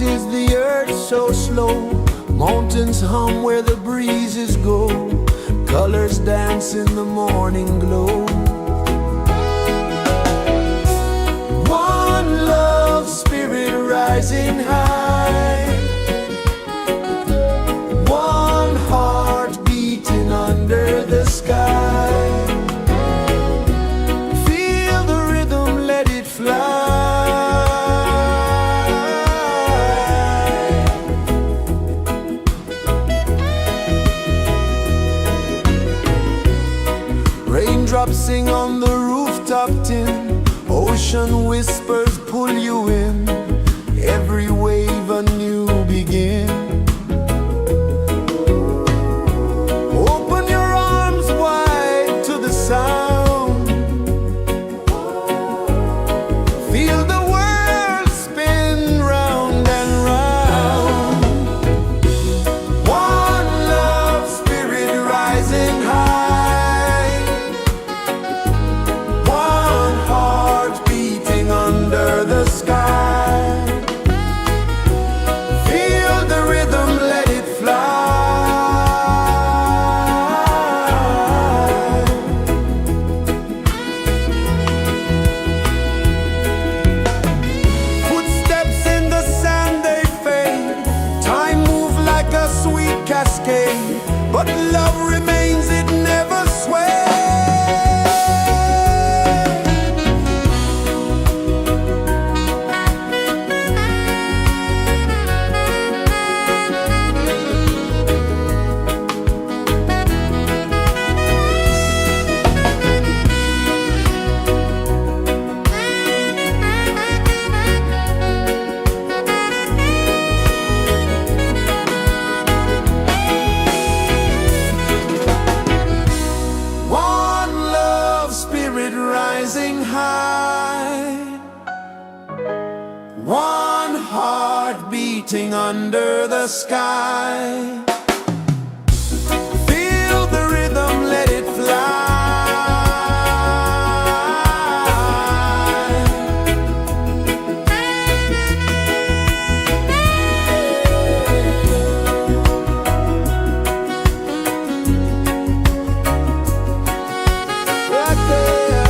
kisses the earth so slow. Mountains hum where the breezes go. Colors dance in the morning glow. One love spirit rising high. One heart beating under the sky. Feel the rhythm, let it fly. Raindrops sing on the rooftop tin. Ocean whispers pull you in. Every wave a new begin. Open your arms wide to the sound. Feel the world spin round and round. One love spirit rising high. One heart beating under the sky. Feel the rhythm, let it fly. Footsteps in the sand, they fade. Time moves like a sweet cascade, but love remains, it never sways. One love spirit rising high. One heart beating under the sky. Feel the rhythm, let it fly. Right there.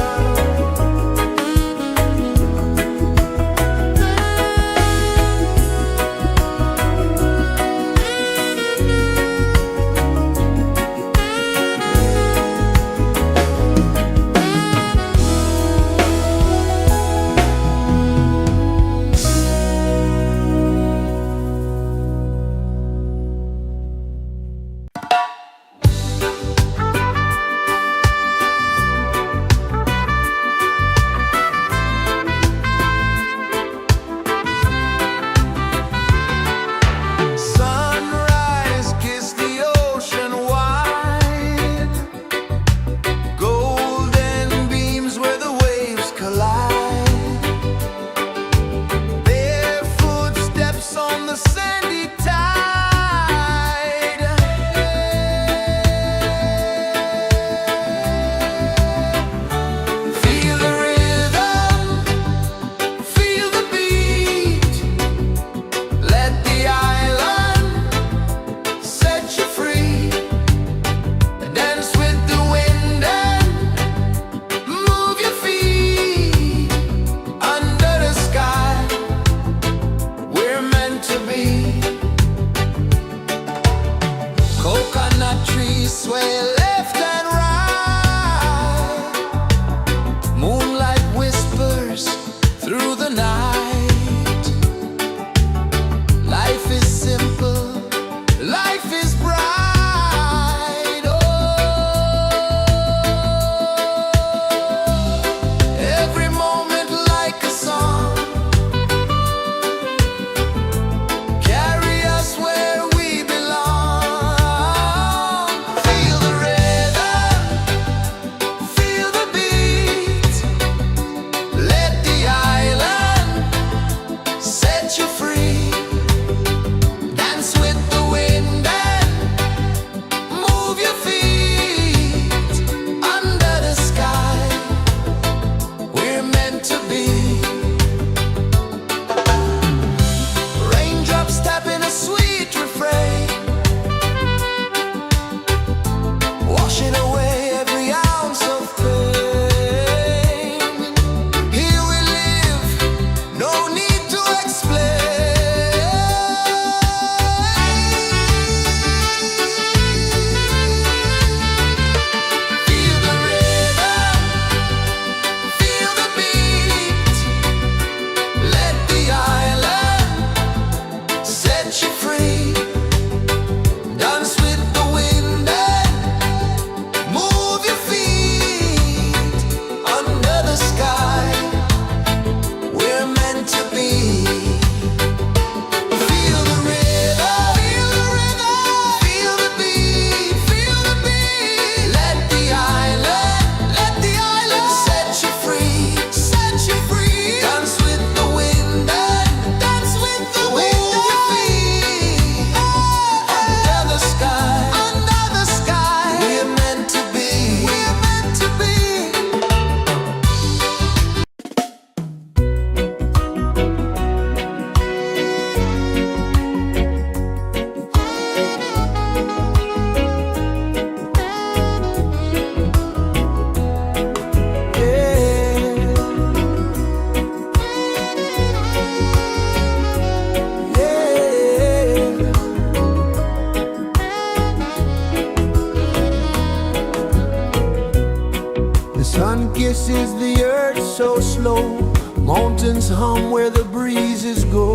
sun kisses the earth so slow. Mountains hum where the breezes go.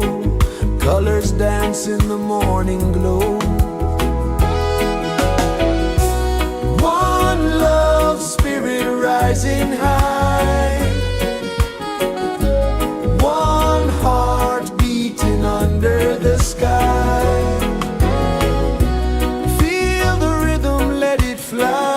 Colors dance in the morning glow. One love spirit rising high. One heart beating under the sky. Feel the rhythm, let it fly.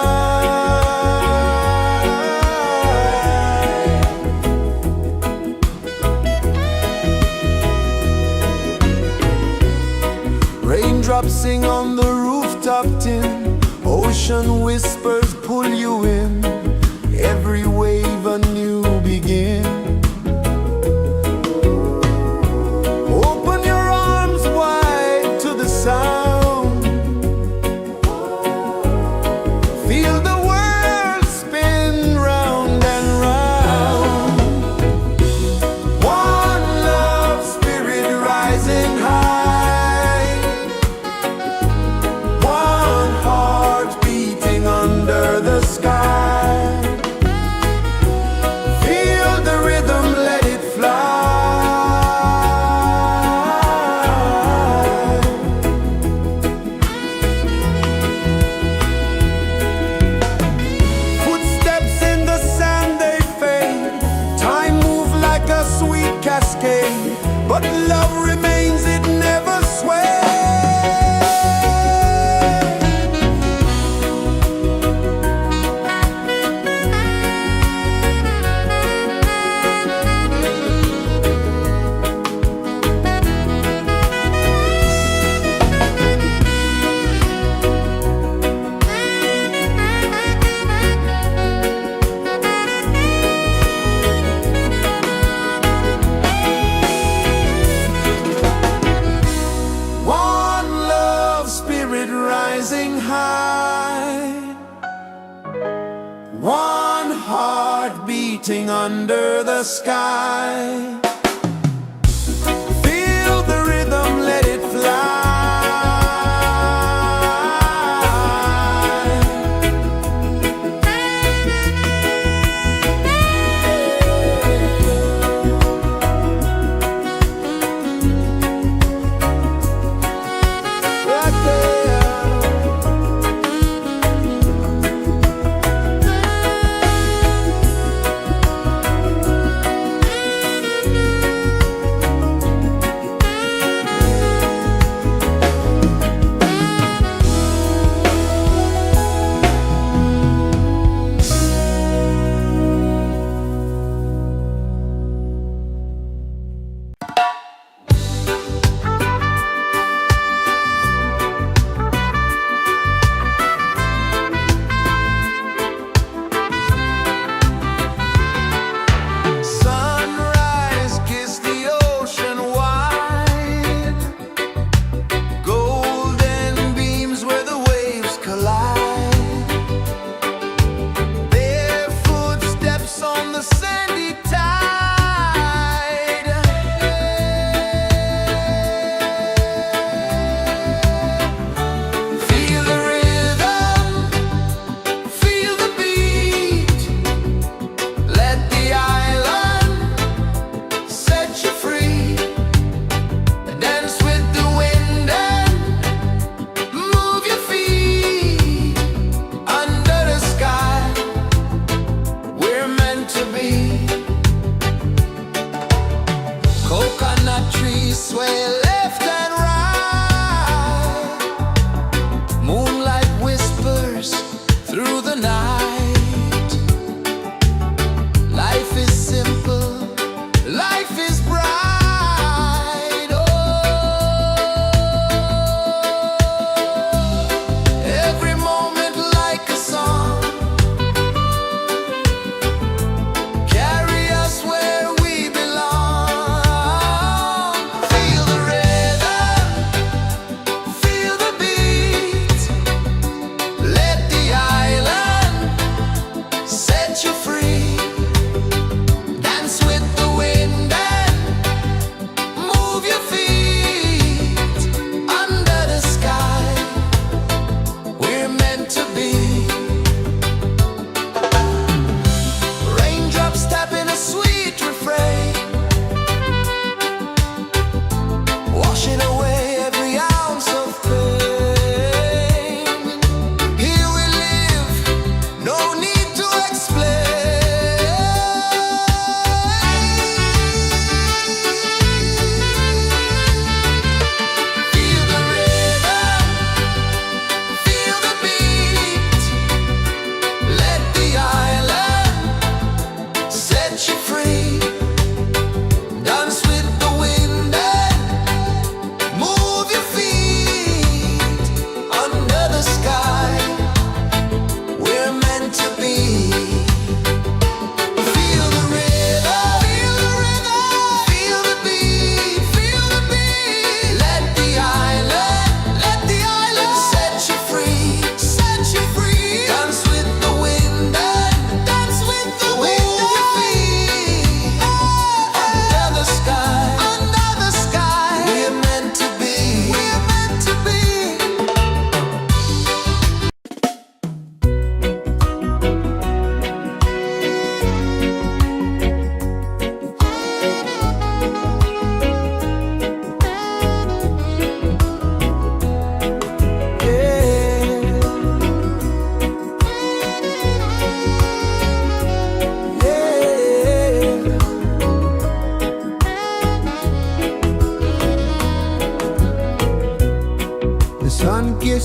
Raindrops sing on the rooftop tin. Ocean whispers pull you in. Every wave a new begin. Open your arms wide to the sound. Feel the world spin round and round. One love spirit rising high. One heart beating under the sky. Feel the rhythm, let it fly. Footsteps in the sand, they fade. Time moves like a sweet cascade, but love remains, it never sways. One love spirit rising high. One heart beating under the sky. Feel the rhythm, let it fly. Right there.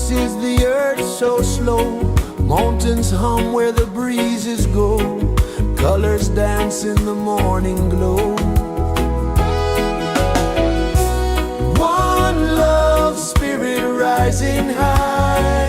kisses the earth so slow. Mountains hum where the breezes go. Colors dance in the morning glow. One love spirit rising high.